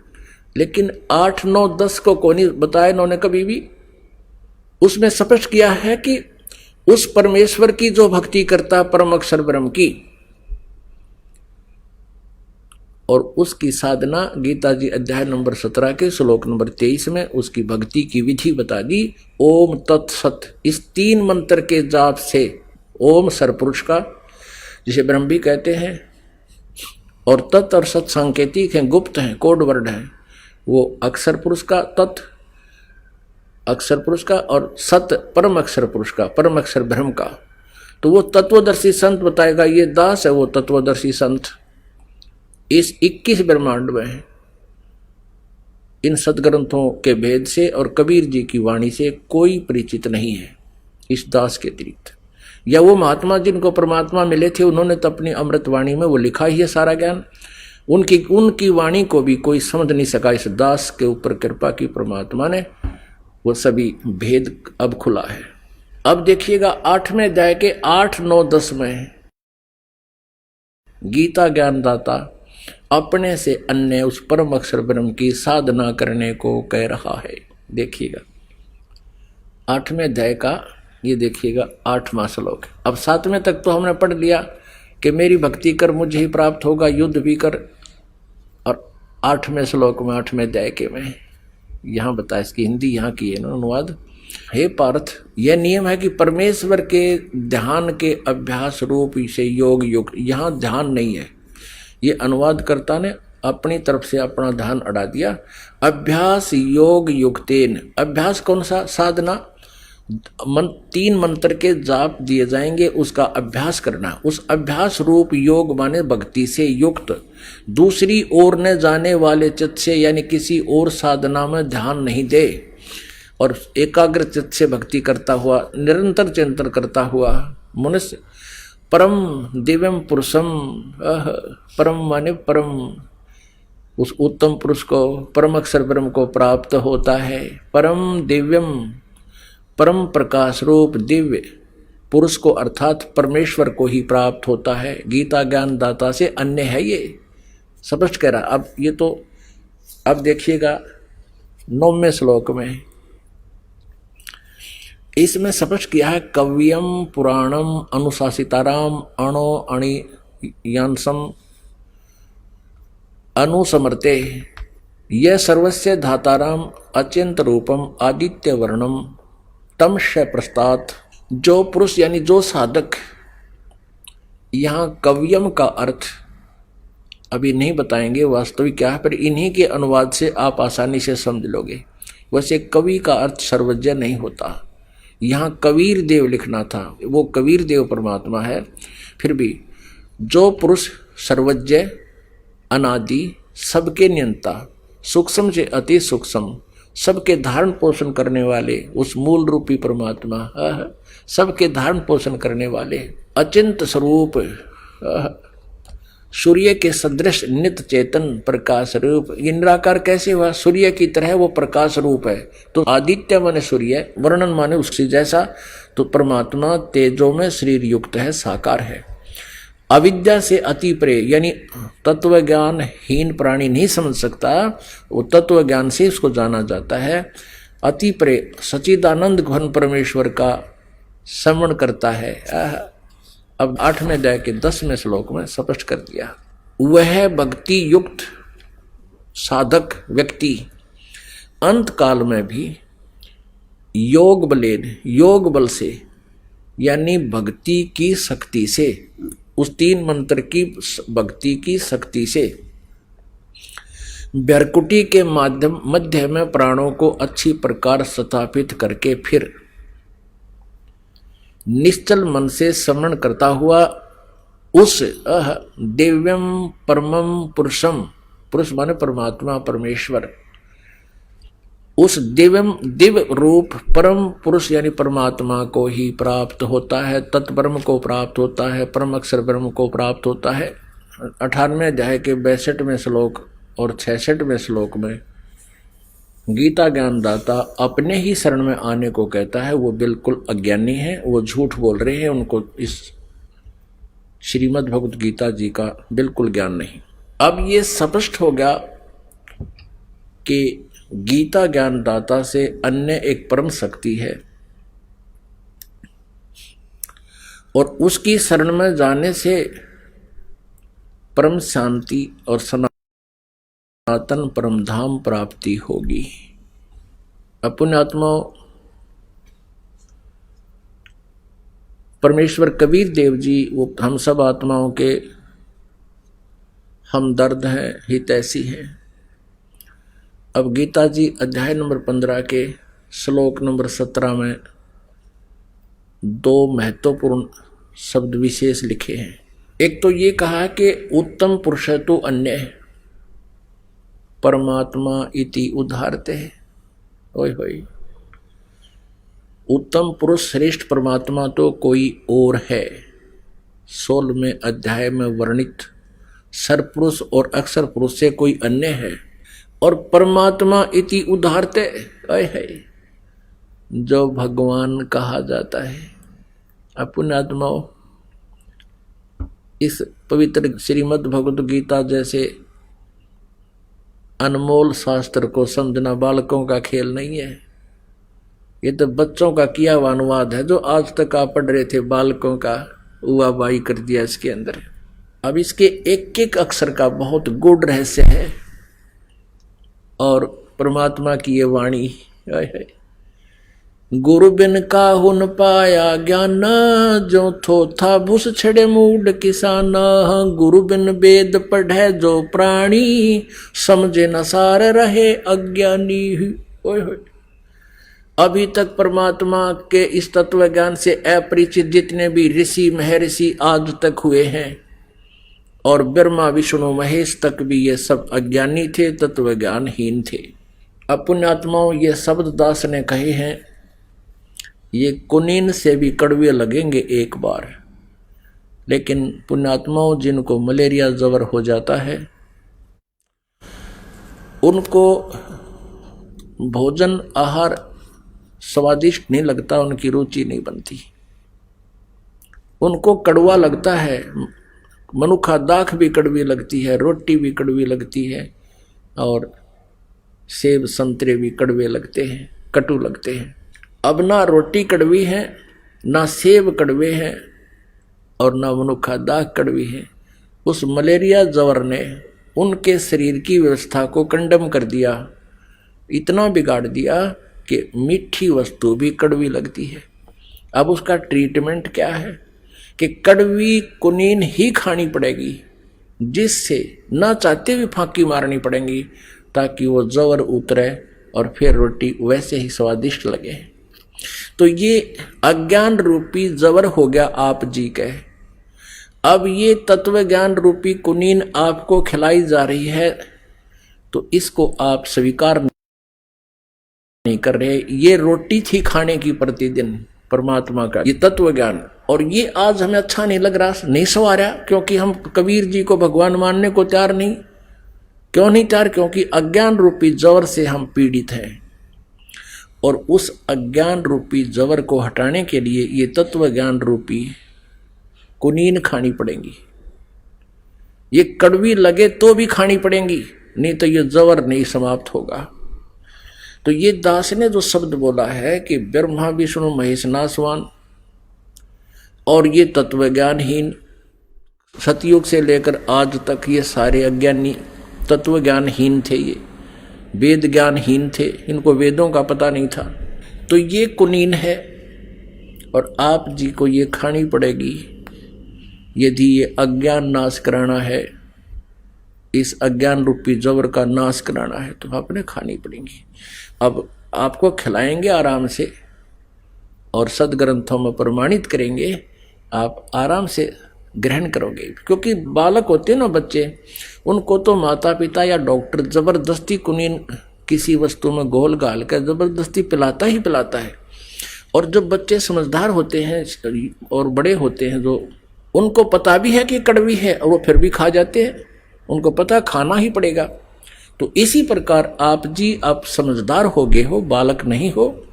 लेकिन 8, 9, 10 को कौन ही बताया इन्होंने कभी भी। उसमें स्पष्ट किया है कि उस परमेश्वर की जो भक्ति करता परम अक्षर ब्रह्म की, और उसकी साधना गीता जी अध्याय नंबर 17 के श्लोक नंबर 23 में उसकी भक्ति की विधि बता दी। ओम तत्सत, इस 3 मंत्र के जाप से ओम सरपुरुष का, जिसे ब्रह्म भी कहते हैं, और तत् और सत सांकेतिक हैं, गुप्त हैं, कोड वर्ड है। वो अक्षर पुरुष का, तत् अक्षर पुरुष का, और सत परम अक्षर पुरुष का, परम अक्षर ब्रह्म का। तो वो तत्वदर्शी संत बताएगा, ये दास है वो तत्वदर्शी संत। इस 21 ब्रह्मांड में इन सदग्रंथों के भेद से और कबीर जी की वाणी से कोई परिचित नहीं है इस दास के अतिरिक्त। या वो महात्मा जिनको परमात्मा मिले थे, उन्होंने तो अपनी अमृत वाणी में वो लिखा ही है सारा ज्ञान, उनकी वाणी को भी कोई समझ नहीं सका। इस दास के ऊपर कृपा की परमात्मा ने, वो सभी भेद अब खुला है। अब देखिएगा 8वें अध्याय के 8, 9, 10 में गीता ज्ञानदाता अपने से अन्य उस परम अक्षर ब्रह्म की साधना करने को कह रहा है। देखिएगा 8वें अध्याय का ये देखिएगा 8वां श्लोक। अब 7वें तक तो हमने पढ़ लिया कि मेरी भक्ति कर, मुझे ही प्राप्त होगा, युद्ध भी कर। और 8वें श्लोक में 8वें अध्याय के में यहाँ बताया, इसकी हिंदी यहाँ की है ना अनुवाद। हे पार्थ, यह नियम है कि परमेश्वर के ध्यान के अभ्यास रूप से योग युक्त, यहाँ ध्यान नहीं है, ये अनुवादकर्ता ने अपनी तरफ से अपना ध्यान अड़ा दिया। अभ्यास योग युक्तेन, अभ्यास कौन सा? साधना। 3 मंत्र के जाप दिए जाएंगे, उसका अभ्यास करना। उस अभ्यास रूप योग माने भक्ति से युक्त, दूसरी ओर न जाने वाले चित्त से, यानी किसी और साधना में ध्यान नहीं दे, और एकाग्र चित्त से भक्ति करता हुआ, निरंतर चिंतन करता हुआ मनुष्य परम दिव्यम पुरुषम, परम माने परम, उस उत्तम पुरुष को, परम अक्षर ब्रह्म को प्राप्त होता है। परम दिव्यम, परम प्रकाश रूप दिव्य पुरुष को अर्थात परमेश्वर को ही प्राप्त होता है। गीता ज्ञान दाता से अन्य है, ये स्पष्ट कह रहा। अब ये तो अब देखिएगा 9वें श्लोक में इसमें स्पष्ट किया है, कव्यम पुराणम अनुशासिताराम अणो अणियांसम अनुसमर्ते, यह सर्वस्य धाताराम अत्यंत रूपम आदित्य वर्णम तमश प्रस्तात्। जो पुरुष यानी जो साधक, यहाँ कव्यम का अर्थ अभी नहीं बताएंगे वास्तविक क्या है, पर इन्हीं के अनुवाद से आप आसानी से समझ लोगे। वैसे कवि का अर्थ सर्वज्ञ नहीं होता, यहाँ कबीर देव लिखना था, वो कबीर देव परमात्मा है। फिर भी जो पुरुष सर्वज्ञ, अनादि, सबके नियंता, सूक्ष्म से अति सूक्ष्म, सबके धारण पोषण करने वाले उस मूल रूपी परमात्मा, सबके धारण पोषण करने वाले अचिंत स्वरूप, सूर्य के सदृश नित्य चेतन प्रकाश रूप। ये निराकार कैसे हुआ? सूर्य की तरह वो प्रकाश रूप है। तो आदित्य माने सूर्य, वर्णन माने उसकी जैसा। तो परमात्मा तेजो में शरीर युक्त है, साकार है। अविद्या से अति परे, यानी तत्व ज्ञान हीन प्राणी नहीं समझ सकता, वो तत्व ज्ञान से उसको जाना जाता है। अति परे सच्चिदानंद घन परमेश्वर का स्मरण करता है, अब 8वें अध्याय के 10वें श्लोक में स्पष्ट कर दिया। वह भक्ति युक्त साधक व्यक्ति अंत काल में भी योग बल से यानी भक्ति की शक्ति से, उस 3 मंत्र की भक्ति की शक्ति से व्याकुटी के मध्य में प्राणों को अच्छी प्रकार स्थापित करके फिर निश्चल मन से स्मरण करता हुआ उस दिव्यम परमम पुरुषम, पुरुष माने परमात्मा परमेश्वर, उस दिव्य रूप परम पुरुष यानी परमात्मा को ही प्राप्त होता है, तत्ब्रह्म को प्राप्त होता है, परम अक्षर ब्रह्म को प्राप्त होता है। 18वें अध्याय के 62वें श्लोक और 66वें श्लोक में गीता ज्ञानदाता अपने ही शरण में आने को कहता है। वो बिल्कुल अज्ञानी है, वो झूठ बोल रहे हैं, उनको इस श्रीमद् भगवत गीता जी का बिल्कुल ज्ञान नहीं। अब ये स्पष्ट हो गया कि गीता ज्ञानदाता से अन्य एक परम शक्ति है और उसकी शरण में जाने से परम शांति और सनातन परम धाम प्राप्ति होगी। अपने आत्मा परमेश्वर कबीर देव जी वो हम सब आत्माओं के हमदर्द हैं, हितैषी हैं। अब गीता जी अध्याय नंबर 15 के श्लोक नंबर 17 में 2 महत्वपूर्ण शब्द विशेष लिखे हैं। एक तो ये कहा कि उत्तम पुरुष तो अन्य परमात्मा इति उदाहरते है। ओए होए, उत्तम पुरुष श्रेष्ठ परमात्मा तो कोई और है। 16वें अध्याय में वर्णित सरपुरुष और अक्षर पुरुष से कोई अन्य है। और परमात्मा इति उदाहरते है जो भगवान कहा जाता है। अपने आत्माओं, इस पवित्र श्रीमद् भगवत गीता जैसे अनमोल शास्त्र को समझना बालकों का खेल नहीं है। ये तो बच्चों का किया हुआ अनुवाद है जो आज तक आप पढ़ रहे थे, बालकों का हुआ बाई कर दिया इसके अंदर। अब इसके एक एक अक्षर का बहुत गूढ़ रहस्य है और परमात्मा की ये वाणी है। गुरु बिन काहू न पाया ज्ञान, जो थो था भूस छड़े मूड किसान। गुरु बिन वेद पढ़े जो प्राणी, समझे न सार रहे अज्ञानी। ओए होए, अभी तक परमात्मा के इस तत्व ज्ञान से अपरिचित जितने भी ऋषि महर्षि आज तक हुए हैं और ब्रह्मा विष्णु महेश तक भी ये सब अज्ञानी थे, तत्व ज्ञानहीन थे। अब पुण्यात्माओं, ये शब्द दास ने कहे हैं, ये कुनीन से भी कड़वे लगेंगे एक बार, लेकिन पुण्यात्माओं जिनको मलेरिया जवर हो जाता है उनको भोजन आहार स्वादिष्ट नहीं लगता, उनकी रुचि नहीं बनती, उनको कड़वा लगता है। मनुखा दाख भी कड़वी लगती है, रोटी भी कड़वी लगती है और सेब संतरे भी कड़वे लगते हैं, कटु लगते हैं। अब ना रोटी कड़वी है, ना सेब कड़वे हैं और ना मनुखा दाख कड़वी है। उस मलेरिया जवर ने उनके शरीर की व्यवस्था को कंडम कर दिया, इतना बिगाड़ दिया कि मीठी वस्तु भी कड़वी लगती है। अब उसका ट्रीटमेंट क्या है कि कड़वी कुनीन ही खानी पड़ेगी, जिससे ना चाहते भी फांकी मारनी पड़ेगी ताकि वो जवर उतरे और फिर रोटी वैसे ही स्वादिष्ट लगे। तो ये अज्ञान रूपी जवर हो गया आप जी के। अब ये तत्व ज्ञान रूपी कुनीन आपको खिलाई जा रही है, तो इसको आप स्वीकार नहीं कर रहे। ये रोटी थी खाने की प्रतिदिन परमात्मा का ये तत्व ज्ञान, और ये आज हमें अच्छा नहीं लग रहा, नहीं सवारा, क्योंकि हम कबीर जी को भगवान मानने को तैयार नहीं। क्यों नहीं तैयार? क्योंकि अज्ञान रूपी जवर से हम पीड़ित हैं और उस अज्ञान रूपी जवर को हटाने के लिए ये तत्व ज्ञान रूपी कुनीन खानी पड़ेंगी। ये कड़वी लगे तो भी खानी पड़ेंगी, नहीं तो ये जवर नहीं समाप्त होगा। तो ये दास ने जो शब्द बोला है कि ब्रह्मा विष्णु महेश नासवान, और ये तत्वज्ञानहीन सतयुग से लेकर आज तक ये सारे अज्ञानी तत्वज्ञानहीन थे, ये वेद ज्ञानहीन थे, इनको वेदों का पता नहीं था। तो ये कुनीन है और आप जी को ये खानी पड़ेगी यदि ये अज्ञान नाश कराना है, इस अज्ञान रूपी जबर का नाश कराना है तो आपने खानी पड़ेगी। अब आपको खिलाएंगे आराम से और सदग्रंथों में प्रमाणित करेंगे, आप आराम से ग्रहण करोगे। क्योंकि बालक होते हैं ना बच्चे, उनको तो माता पिता या डॉक्टर जबरदस्ती कुनीन किसी वस्तु में घोल घाल कर जबरदस्ती पिलाता ही पिलाता है। और जब बच्चे समझदार होते हैं और बड़े होते हैं, जो उनको पता भी है कि कड़वी है और वो फिर भी खा जाते हैं, उनको पता खाना ही पड़ेगा। तो इसी प्रकार आप जी आप समझदार हो गए हो, बालक नहीं हो,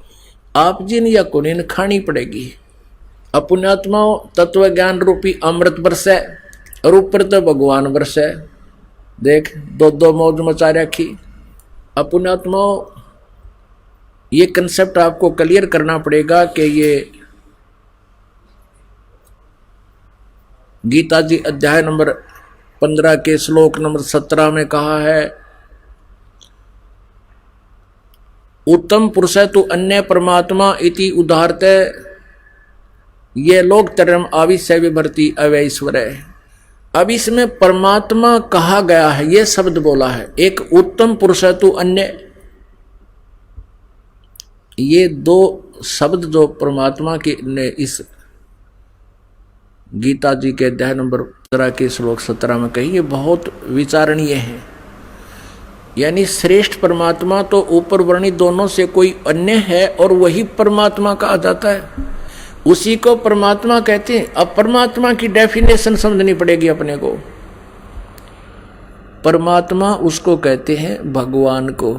आप जिन या कुनीन खानी पड़ेगी। अपुण्यात्माओं तत्व ज्ञान रूपी अमृत बरसे और ऊपर तो भगवान बरसे। देख दो मौज मचा रखी। अपुण्यात्माओं ये कंसेप्ट आपको क्लियर करना पड़ेगा कि ये गीता जी अध्याय नंबर 15 के श्लोक नंबर 17 में कहा है, उत्तम पुरुष है तो अन्य परमात्मा इति उदाहरते ये लोग तरम आविश्य विभर्ति अवैश्वर है। अब इसमें परमात्मा कहा गया है, ये शब्द बोला है, एक उत्तम पुरुष है तो अन्य, ये दो शब्द जो परमात्मा के ने इस गीता जी के अध्याय नंबर 15 के श्लोक 17 में कही, ये बहुत विचारणीय है। यानी श्रेष्ठ परमात्मा तो ऊपर वर्णित दोनों से कोई अन्य है और वही परमात्मा कहा जाता है, उसी को परमात्मा कहते हैं। अब परमात्मा की डेफिनेशन समझनी पड़ेगी अपने को। परमात्मा उसको कहते हैं भगवान को।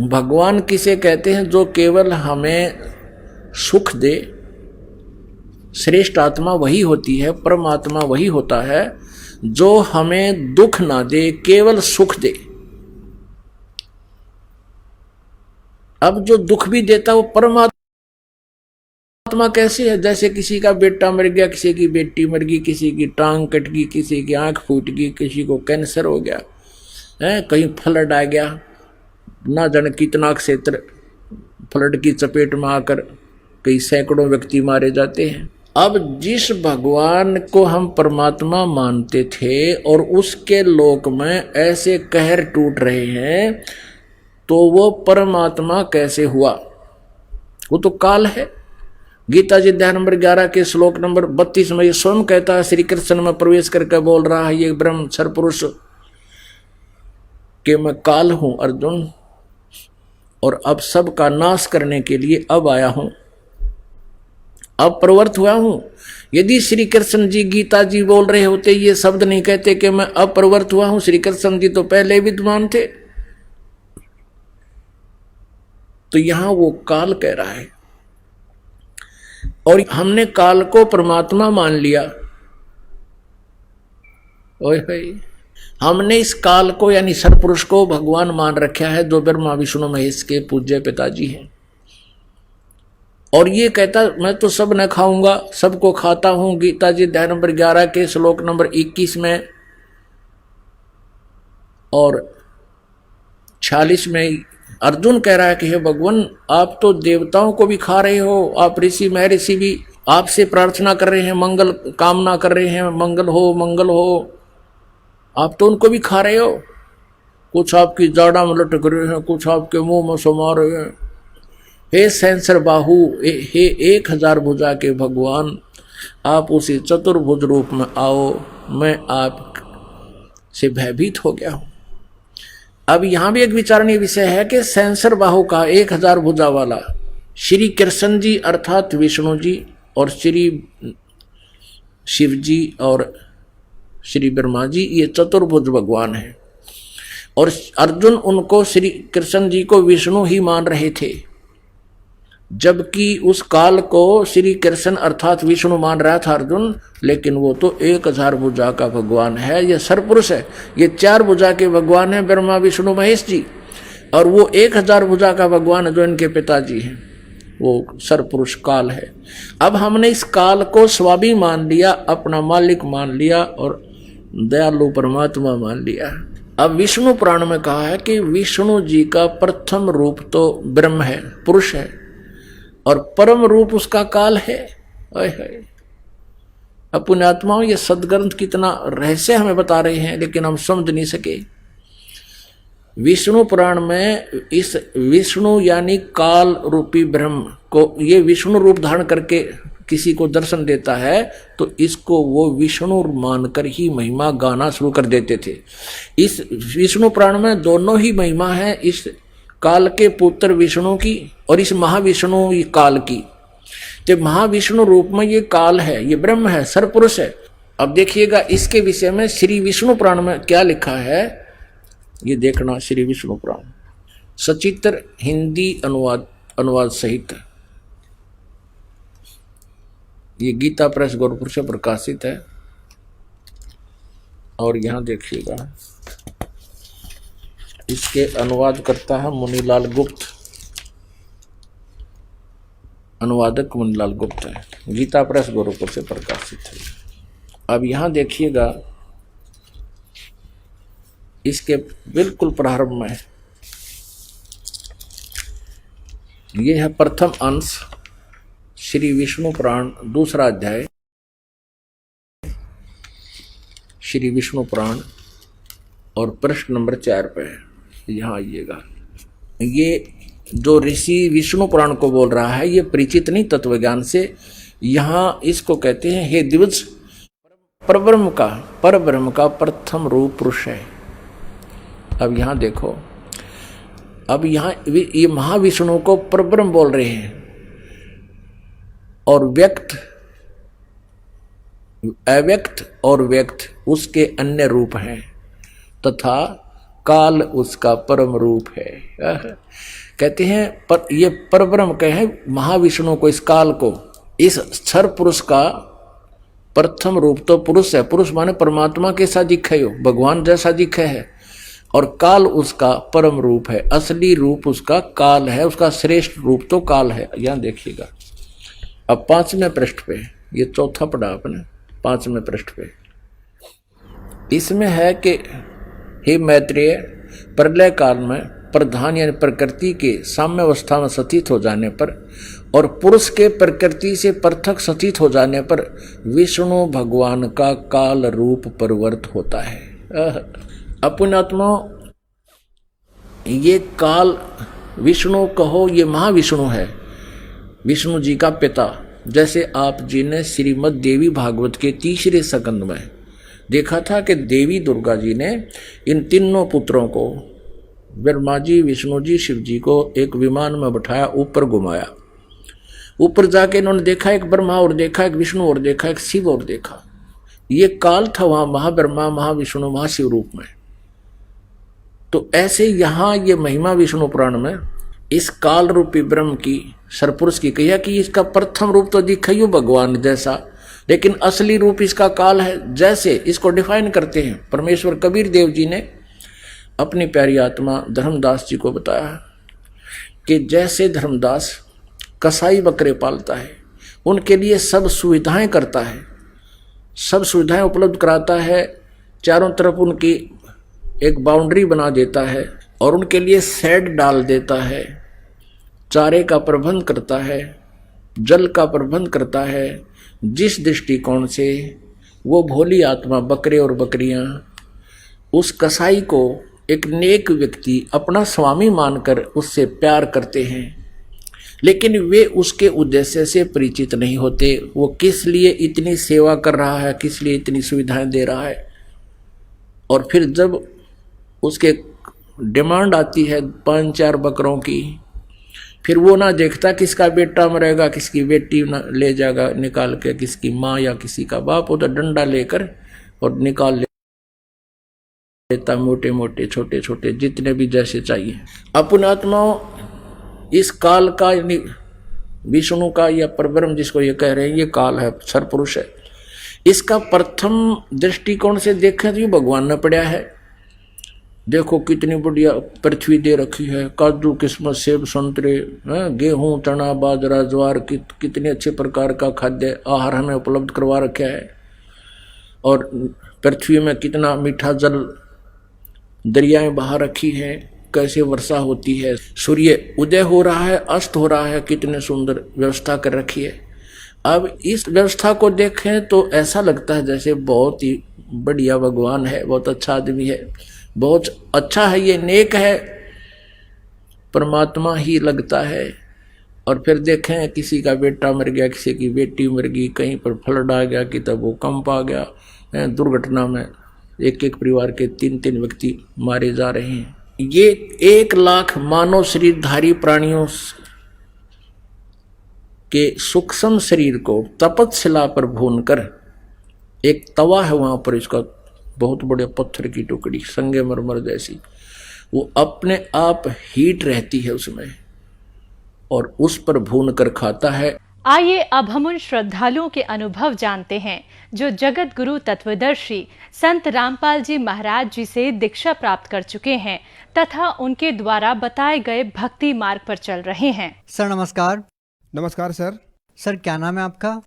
भगवान किसे कहते हैं? जो केवल हमें सुख दे। श्रेष्ठ आत्मा वही होती है, परमात्मा वही होता है जो हमें दुख ना दे, केवल सुख दे। अब जो दुख भी देता वो परमात्मा कैसे है? जैसे किसी का बेटा मर गया, किसी की बेटी मर गई, किसी की टांग कट गई, किसी की आंख फूट गई, किसी को कैंसर हो गया है, कहीं फ्लड आ गया, ना जाने कितना क्षेत्र फ्लड की चपेट में आकर कई सैकड़ों व्यक्ति मारे जाते हैं। अब जिस भगवान को हम परमात्मा मानते थे और उसके लोक में ऐसे कहर टूट रहे हैं, तो वो परमात्मा कैसे हुआ? वो तो काल है। गीता जी अध्याय नंबर 11 के श्लोक नंबर 32 में ये स्वयं कहता है, श्री कृष्ण में प्रवेश करके बोल रहा है ये ब्रह्म क्षर पुरुष कि मैं काल हूं अर्जुन, और अब सब का नाश करने के लिए अब आया हूं, अब प्रवृत्त हुआ हूं। यदि श्री कृष्ण जी गीता जी बोल रहे होते, ये शब्द नहीं कहते कि मैं अब प्रवृत्त हुआ हूं, श्री कृष्ण जी तो पहले विद्वान थे। तो यहां वो काल कह रहा है और हमने काल को परमात्मा मान लिया। ओए भाई, हमने इस काल को यानी सरपुरुष को भगवान मान रखा है, जो ब्रह्मा विष्णु महेश के पूज्य पिताजी हैं। और ये कहता मैं तो सब न खाऊंगा, सबको खाता हूं। गीता जी अध्याय नंबर 11 के श्लोक नंबर 21 में और 46 में अर्जुन कह रहा है कि हे भगवान, आप तो देवताओं को भी खा रहे हो, आप ऋषि महर्षि भी आपसे प्रार्थना कर रहे हैं, मंगल कामना कर रहे हैं, मंगल हो मंगल हो, आप तो उनको भी खा रहे हो। कुछ आपकी जाड़ा में लटक रहे हैं, कुछ आपके मुंह में समा रहे हैं। हे सहस्र बाहु, हे 1000 भुजा के भगवान, आप उसी चतुर्भुज रूप में आओ, मैं आप से भयभीत हो गया हूं। अब यहां भी एक विचारणीय विषय है कि सहस्र बाहु का 1000 भुजा वाला श्री कृष्ण जी अर्थात विष्णु जी और श्री शिव जी और श्री ब्रह्मा जी, ये चतुर्भुज भगवान है। और अर्जुन उनको श्री कृष्ण जी को विष्णु ही मान रहे थे, जबकि उस काल को श्री कृष्ण अर्थात विष्णु मान रहा था अर्जुन, लेकिन वो तो 1000 भुजा का भगवान है, ये सरपुरुष है। ये 4 भुजा के भगवान है ब्रह्मा विष्णु महेश जी, और वो 1000 भुजा का भगवान है जो इनके पिताजी हैं। वो सरपुरुष काल है। अब हमने इस काल को स्वामी मान लिया, अपना मालिक मान लिया और दयालु परमात्मा मान लिया। अब विष्णु पुराण में कहा है कि विष्णु जी का प्रथम रूप तो ब्रह्म है, पुरुष है, और परम रूप उसका काल है। अब पुण्यात्माओं, ये सदग्रंथ कितना रहस्य हमें बता रहे हैं, लेकिन हम समझ नहीं सके। विष्णु पुराण में इस विष्णु यानी काल रूपी ब्रह्म को, ये विष्णु रूप धारण करके किसी को दर्शन देता है तो इसको वो विष्णु मानकर ही महिमा गाना शुरू कर देते थे। इस विष्णु पुराण में दोनों ही महिमा है, इस काल के पुत्र विष्णु की और इस महाविष्णु काल की। तो महाविष्णु रूप में ये काल है, ये ब्रह्म है, सरपुरुष है। अब देखिएगा इसके विषय में श्री विष्णु पुराण में क्या लिखा है, ये देखना। श्री विष्णु पुराण सचित्र हिंदी अनुवाद सहित, ये गीता प्रेस गोरखपुर से प्रकाशित है। और यहां देखिएगा इसके अनुवाद करता है मुनीलाल गुप्त, अनुवादक मुनीलाल गुप्त है, गीता प्रेस गोरखपुर से प्रकाशित है। अब यहां देखिएगा इसके बिल्कुल प्रारंभ में यह है प्रथम अंश श्री विष्णु पुराण, दूसरा अध्याय श्री विष्णु पुराण और प्रश्न नंबर 4 पे यहां आइएगा। ये जो ऋषि विष्णु पुराण को बोल रहा है ये परिचित नहीं तत्व ज्ञान से, यहां इसको कहते हैं हे दिवस परब्रह्म का प्रथम रूप पुरुष है। अब यहां देखो, अब यहां ये महाविष्णु को परब्रह्म बोल रहे हैं और अव्यक्त और व्यक्त उसके अन्य रूप हैं तथा काल उसका परम रूप है। कहते हैं पर ये परब्रह्म कहे महाविष्णु को, इस काल को, इस क्षर पुरुष का प्रथम रूप तो पुरुष है। पुरुष माने परमात्मा के साथ दिखे हो, भगवान जैसा दिखे है, और काल उसका परम रूप है, असली रूप उसका काल है, उसका श्रेष्ठ रूप तो काल है। यहां देखिएगा अब 5वें पृष्ठ पे, ये चौथा पढ़ा आपने, 5वें पृष्ठ पे इसमें है कि हे मैत्रेय, प्रलय काल में प्रधान यानी प्रकृति के साम्य अवस्था में स्थित हो जाने पर और पुरुष के प्रकृति से पृथक स्थित हो जाने पर विष्णु भगवान का काल रूप परिवर्त होता है। अपनात्मा ये काल विष्णु कहो, ये महाविष्णु है, विष्णु जी का पिता। जैसे आप जी ने श्रीमद् देवी भागवत के 3रे स्कंद में देखा था कि देवी दुर्गा जी ने इन तीनों पुत्रों को, ब्रह्मा जी, विष्णु जी, शिव जी को एक विमान में बिठाया, ऊपर घुमाया। ऊपर जाके इन्होंने देखा एक ब्रह्मा और देखा, एक विष्णु और देखा, एक शिव और देखा। ये काल था वहां महाब्रह्मा, महाविष्णु, महाशिव रूप में। तो ऐसे यहां ये महिमा विष्णु पुराण में इस काल रूपी ब्रह्म की, सरपुरुष की कहिया कि इसका प्रथम रूप तो दिखाइयो भगवान जैसा, लेकिन असली रूप इसका काल है। जैसे इसको डिफाइन करते हैं परमेश्वर कबीर देव जी ने अपनी प्यारी आत्मा धर्मदास जी को बताया कि जैसे धर्मदास कसाई बकरे पालता है, उनके लिए सब सुविधाएं करता है, सब सुविधाएं उपलब्ध कराता है, चारों तरफ उनकी एक बाउंड्री बना देता है और उनके लिए शेड डाल देता है, चारे का प्रबंध करता है, जल का प्रबंध करता है। जिस दृष्टिकोण से वो भोली आत्मा बकरे और बकरियां उस कसाई को एक नेक व्यक्ति अपना स्वामी मानकर उससे प्यार करते हैं, लेकिन वे उसके उद्देश्य से परिचित नहीं होते। वो किस लिए इतनी सेवा कर रहा है, किस लिए इतनी सुविधाएं दे रहा है। और फिर जब उसके डिमांड आती है 5-4 बकरों की, फिर वो ना देखता किसका बेटा मरेगा, किसकी बेटी ले जाएगा निकाल के, किसकी माँ या किसी का बाप, वो तो डंडा लेकर और निकाल लेता, मोटे मोटे छोटे छोटे जितने भी जैसे चाहिए। अपने आत्माओं इस काल का यानी विष्णु का या परब्रह्म जिसको ये कह रहे हैं, ये काल है, सरपुरुष है। इसका प्रथम दृष्टिकोण से देखें तो ये भगवान ने पढ़ा है। देखो कितनी बढ़िया पृथ्वी दे रखी है, काजू किस्मत सेब संतरे, गेहूं चना बाजरा ज्वार, कितने अच्छे प्रकार का खाद्य आहार हमें उपलब्ध करवा रखा है। और पृथ्वी में कितना मीठा जल, दरियाएं बहा रखी है, कैसे वर्षा होती है, सूर्य उदय हो रहा है अस्त हो रहा है, कितने सुंदर व्यवस्था कर रखी है। अब इस व्यवस्था को देखें तो ऐसा लगता है जैसे बहुत ही बढ़िया भगवान है, बहुत अच्छा आदमी है, बहुत अच्छा है, ये नेक है, परमात्मा ही लगता है। और फिर देखें किसी का बेटा मर गया, किसी की बेटी मर गई, कहीं पर फ्लड आ गया, कि तब भूकंप आ गया, दुर्घटना में एक एक परिवार के 3-3 व्यक्ति मारे जा रहे हैं। ये 1 लाख मानव शरीरधारी प्राणियों के सूक्ष्म शरीर को तपतशिला पर भूनकर, एक तवा है वहां पर, इसका बहुत बड़े पत्थर की टुकड़ी संगमरमर जैसी, वो अपने आप हीट रहती है उसमें, और उस पर भून कर खाता है। आइए अब हम उन श्रद्धालुओं के अनुभव जानते हैं जो जगत गुरु तत्वदर्शी संत रामपाल जी महाराज जी से दीक्षा प्राप्त कर चुके हैं तथा उनके द्वारा बताए गए भक्ति मार्ग पर चल रहे हैं। सर नमस्कार। नमस्कार सर। सर क्या नाम है आपका?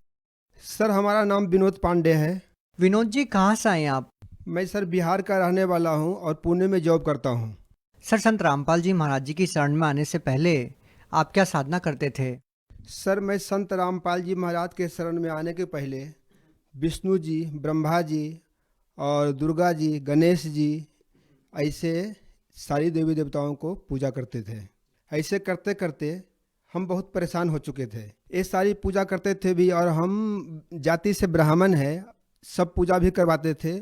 सर हमारा नाम विनोद पांडे है। विनोद जी कहाँ से आए आप? मैं सर बिहार का रहने वाला हूँ और पुणे में जॉब करता हूँ। सर संत रामपाल जी महाराज जी की शरण में आने से पहले आप क्या साधना करते थे? सर मैं संत रामपाल जी महाराज के शरण में आने के पहले विष्णु जी, ब्रह्मा जी और दुर्गा जी, गणेश जी, ऐसे सारी देवी देवताओं को पूजा करते थे। ऐसे करते करते हम बहुत परेशान हो चुके थे। ये सारी पूजा करते थे भी, और हम जाति से ब्राह्मण है, सब पूजा भी करवाते थे,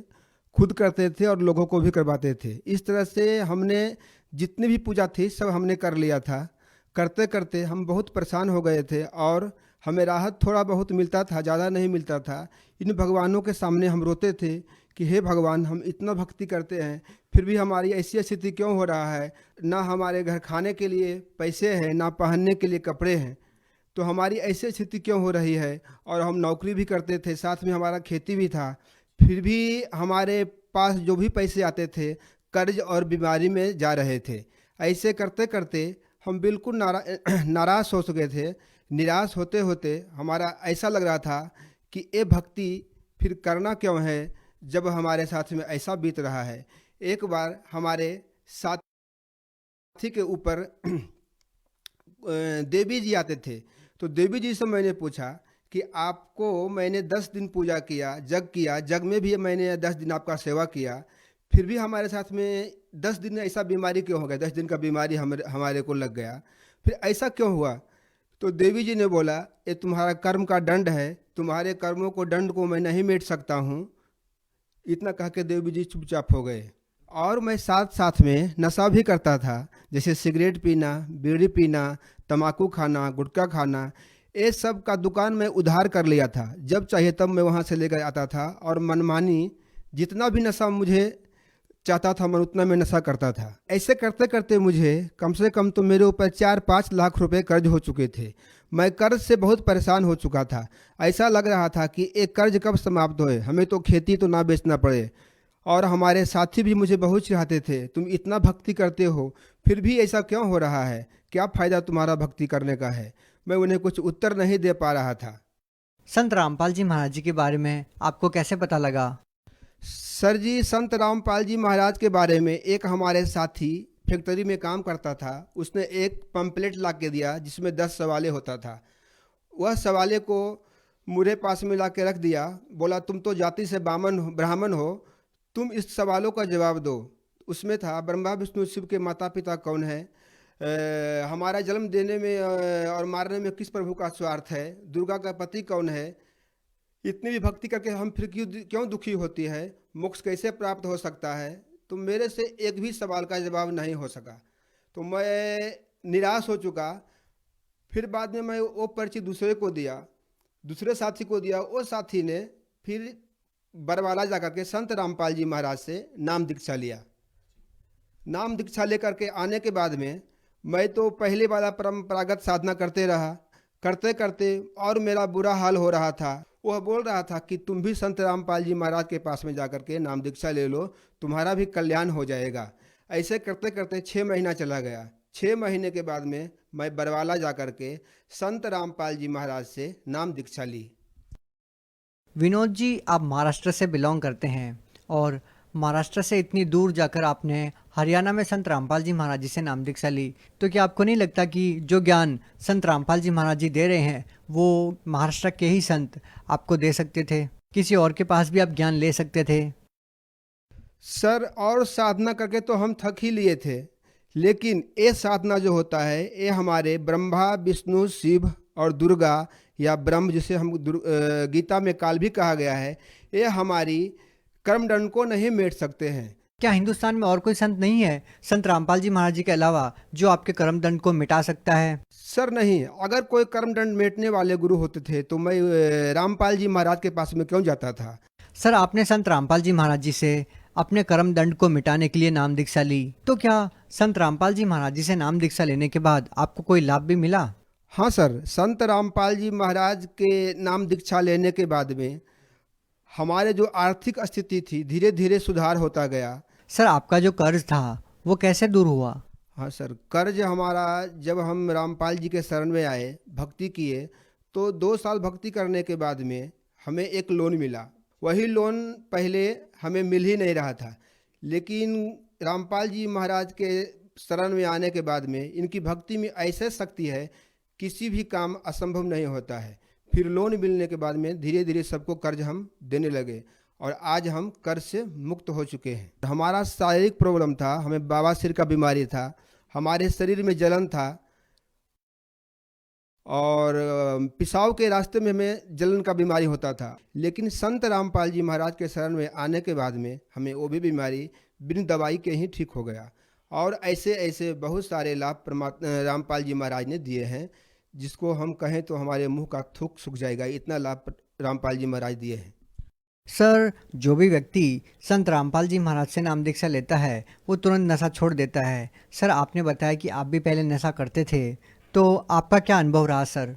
खुद करते थे और लोगों को भी करवाते थे। इस तरह से हमने जितनी भी पूजा थी सब हमने कर लिया था। करते करते हम बहुत परेशान हो गए थे और हमें राहत थोड़ा बहुत मिलता था, ज़्यादा नहीं मिलता था। इन भगवानों के सामने हम रोते थे कि हे भगवान, हम इतना भक्ति करते हैं फिर भी हमारी ऐसी स्थिति क्यों हो रहा है, ना हमारे घर खाने के लिए पैसे हैं, ना पहनने के लिए कपड़े हैं, तो हमारी ऐसी स्थिति क्यों हो रही है। और हम नौकरी भी करते थे, साथ में हमारा खेती भी था, फिर भी हमारे पास जो भी पैसे आते थे कर्ज और बीमारी में जा रहे थे। ऐसे करते करते हम बिल्कुल नाराज़ हो चुके थे। निराश होते होते हमारा ऐसा लग रहा था कि ये भक्ति फिर करना क्यों है जब हमारे साथ में ऐसा बीत रहा है। एक बार हमारे साथी के ऊपर देवी जी आते थे, तो देवी जी से मैंने पूछा कि आपको मैंने 10 दिन पूजा किया, जग में भी मैंने 10 दिन आपका सेवा किया, फिर भी हमारे साथ में 10 दिन ऐसा बीमारी क्यों हो गया, 10 दिन का बीमारी हमारे को लग गया, फिर ऐसा क्यों हुआ। तो देवी जी ने बोला ये तुम्हारा कर्म का दंड है, तुम्हारे कर्मों को दंड को मैं नहीं मिट सकता हूँ। इतना कह के देवी जी चुपचाप हो गए। और मैं साथ साथ में नशा भी करता था, जैसे सिगरेट पीना, बीड़ी पीना, तम्बाकू खाना, गुटखा खाना, ये सब का दुकान मैं उधार कर लिया था। जब चाहिए तब मैं वहाँ से लेकर आता था और मनमानी जितना भी नशा मुझे चाहता था मैं उतना में नशा करता था। ऐसे करते करते मुझे कम से कम तो मेरे ऊपर 4-5 लाख रुपए कर्ज हो चुके थे। मैं कर्ज से बहुत परेशान हो चुका था। ऐसा लग रहा था कि एक कर्ज कब समाप्त होए, हमें तो खेती तो ना बेचना पड़े। और हमारे साथी भी मुझे बहुत चाहते थे, तुम इतना भक्ति करते हो फिर भी ऐसा क्यों हो रहा है, क्या फ़ायदा तुम्हारा भक्ति करने का है। मैं उन्हें कुछ उत्तर नहीं दे पा रहा था। संत रामपाल जी महाराज जी के बारे में आपको कैसे पता लगा? सर जी, संत रामपाल जी महाराज के बारे में एक हमारे साथी फैक्ट्री में काम करता था, उसने एक पंपलेट ला के दिया जिसमें 10 सवाले होता था। वह सवाले को मेरे पास में ला के रख दिया, बोला तुम तो जाति से ब्राह्मण हो, तुम इस सवालों का जवाब दो। उसमें था ब्रह्मा विष्णु शिव के माता पिता कौन है, हमारा जन्म देने में और मारने में किस प्रभु का स्वार्थ है, दुर्गा का पति कौन है, इतनी भी भक्ति करके हम फिर क्यों दुखी होती है, मोक्ष कैसे प्राप्त हो सकता है। तो मेरे से एक भी सवाल का जवाब नहीं हो सका, तो मैं निराश हो चुका। फिर बाद में मैं वो पर्ची दूसरे को दिया, दूसरे साथी को दिया। वो साथी ने फिर बरवाला जा करके संत रामपाल जी महाराज से नाम दीक्षा लिया। नाम दीक्षा लेकर के आने के बाद में मैं तो पहले वाला परंपरागत साधना करते रहा, करते करते और मेरा बुरा हाल हो रहा था। वह बोल रहा था कि तुम भी संत रामपाल जी महाराज के पास में जाकर के नाम दीक्षा ले लो, तुम्हारा भी कल्याण हो जाएगा। ऐसे करते करते 6 महीना चला गया। 6 महीने के बाद में मैं बरवाला जा कर के संत रामपाल जी महाराज से नाम दीक्षा ली। विनोद जी, आप महाराष्ट्र से बिलोंग करते हैं और महाराष्ट्र से इतनी दूर जाकर आपने हरियाणा में संत रामपाल जी महाराज जी से नाम दीक्षा ली, तो क्या आपको नहीं लगता कि जो ज्ञान संत रामपाल जी महाराज जी दे रहे हैं वो महाराष्ट्र के ही संत आपको दे सकते थे? किसी और के पास भी आप ज्ञान ले सकते थे। सर, और साधना करके तो हम थक ही लिए थे, लेकिन ये साधना जो होता है ये हमारे ब्रह्मा विष्णु शिव और दुर्गा या ब्रह्म, जिसे हम गीता में काल भी कहा गया है, ये हमारी कर्मदंड को नहीं मिट सकते हैं। क्या हिंदुस्तान में और कोई संत नहीं है संत रामपाल जी महाराज जी के अलावा जो आपके कर्मदंड को मिटा सकता है? सर नहीं, अगर कोई कर्मदंड मिटने वाले गुरु होते थे तो मैं रामपाल जी महाराज के पास में क्यों जाता था। सर, आपने संत रामपाल जी महाराज जी से अपने कर्म दंड को मिटाने के लिए नाम दीक्षा ली, तो क्या संत रामपाल जी महाराज जी से नाम दीक्षा लेने के बाद आपको कोई लाभ भी मिला? हाँ सर, संत रामपाल जी महाराज के नाम दीक्षा लेने के बाद में हमारे जो आर्थिक स्थिति थी धीरे धीरे सुधार होता गया। सर, आपका जो कर्ज था वो कैसे दूर हुआ? हाँ सर, कर्ज हमारा, जब हम रामपाल जी के शरण में आए, भक्ति किए, तो 2 साल भक्ति करने के बाद में हमें एक लोन मिला। वही लोन पहले हमें मिल ही नहीं रहा था, लेकिन रामपाल जी महाराज के शरण में आने के बाद में इनकी भक्ति में ऐसे शक्ति है, किसी भी काम असंभव नहीं होता है। फिर लोन मिलने के बाद में धीरे धीरे सबको कर्ज हम देने लगे और आज हम कर्ज से मुक्त हो चुके हैं। हमारा शारीरिक प्रॉब्लम था, हमें बवासीर का बीमारी था, हमारे शरीर में जलन था और पेशाब के रास्ते में हमें जलन का बीमारी होता था, लेकिन संत रामपाल जी महाराज के शरण में आने के बाद में हमें वो भी बीमारी बिन दवाई के ही ठीक हो गया। और ऐसे ऐसे बहुत सारे लाभ रामपाल जी महाराज ने दिए हैं, जिसको हम कहें तो हमारे मुंह का थूक सूख जाएगा, इतना लाभ रामपाल जी महाराज दिए हैं। सर, जो भी व्यक्ति संत रामपाल जी महाराज से नाम दीक्षा लेता है वो तुरंत नशा छोड़ देता है। सर, आपने बताया कि आप भी पहले नशा करते थे, तो आपका क्या अनुभव रहा सर?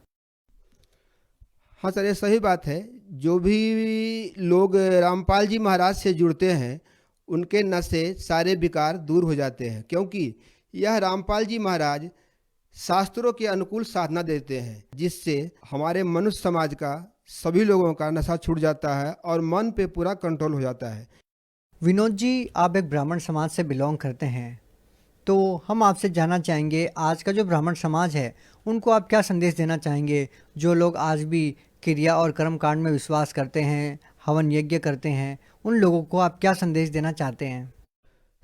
हाँ सर, ये सही बात है। जो भी लोग रामपाल जी महाराज से जुड़ते हैं उनके नशे सारे विकार दूर हो जाते हैं, क्योंकि यह रामपाल जी महाराज शास्त्रों के अनुकूल साधना देते हैं, जिससे हमारे मनुष्य समाज का, सभी लोगों का नशा छूट जाता है और मन पे पूरा कंट्रोल हो जाता है। विनोद जी, आप एक ब्राह्मण समाज से बिलोंग करते हैं, तो हम आपसे जानना चाहेंगे आज का जो ब्राह्मण समाज है उनको आप क्या संदेश देना चाहेंगे? जो लोग आज भी क्रिया और कर्म कांड में विश्वास करते हैं, हवन यज्ञ करते हैं, उन लोगों को आप क्या संदेश देना चाहते हैं?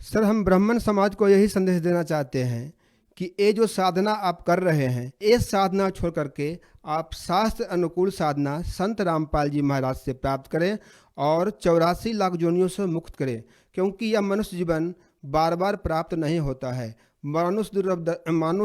सर, हम ब्राह्मण समाज को यही संदेश देना चाहते हैं कि ये जो साधना आप कर रहे हैं, ये साधना छोड़ करके आप शास्त्र अनुकूल साधना संत रामपाल जी महाराज से प्राप्त करें और 84 लाख जोनियों से मुक्त करें, क्योंकि यह मनुष्य जीवन बार बार प्राप्त नहीं होता है। मानुष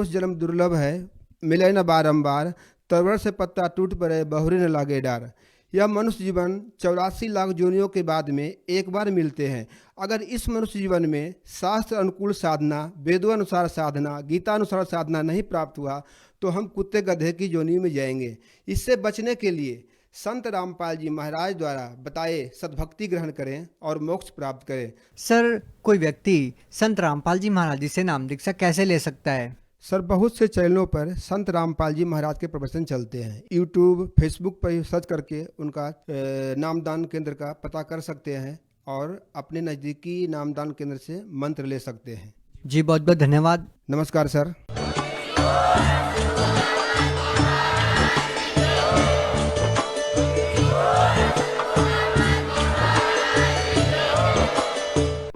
जन्म दुर्लभ है, मिले न बारंबार, तरवर से पत्ता टूट पड़े, बहुरी न लागे डार। यह मनुष्य जीवन 84 लाख जोनियों के बाद में एक बार मिलते हैं। अगर इस मनुष्य जीवन में शास्त्र अनुकूल साधना, वेदों अनुसार साधना, गीता अनुसार साधना नहीं प्राप्त हुआ तो हम कुत्ते गधे की जोनी में जाएंगे। इससे बचने के लिए संत रामपाल जी महाराज द्वारा बताए सद्भक्ति ग्रहण करें और मोक्ष प्राप्त करें। सर, कोई व्यक्ति संत रामपाल जी महाराज जी से नाम दीक्षा कैसे ले सकता है? सर, बहुत से चैनलों पर संत रामपाल जी महाराज के प्रवचन चलते हैं। यूट्यूब, फेसबुक पर सर्च करके उनका नामदान केंद्र का पता कर सकते हैं और अपने नज़दीकी नामदान केंद्र से मंत्र ले सकते हैं। जी, बहुत बहुत धन्यवाद। नमस्कार सर।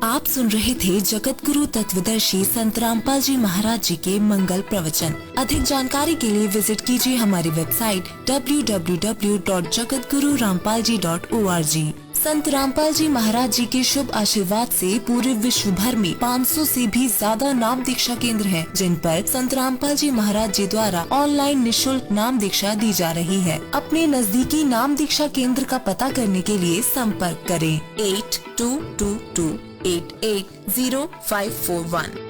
आप सुन रहे थे जगत गुरु तत्वदर्शी संत रामपाल जी महाराज जी के मंगल प्रवचन। अधिक जानकारी के लिए विजिट कीजिए हमारी वेबसाइट www.jagatgururampalji.org। संत रामपाल जी महाराज जी के शुभ आशीर्वाद से पूरे विश्व भर में 500 से भी ज्यादा नाम दीक्षा केंद्र हैं, जिन पर संत रामपाल जी महाराज जी द्वारा ऑनलाइन निशुल्क नाम दीक्षा दी जा रही है। अपने नजदीकी नाम दीक्षा केंद्र का पता करने के लिए संपर्क करें 8222880541।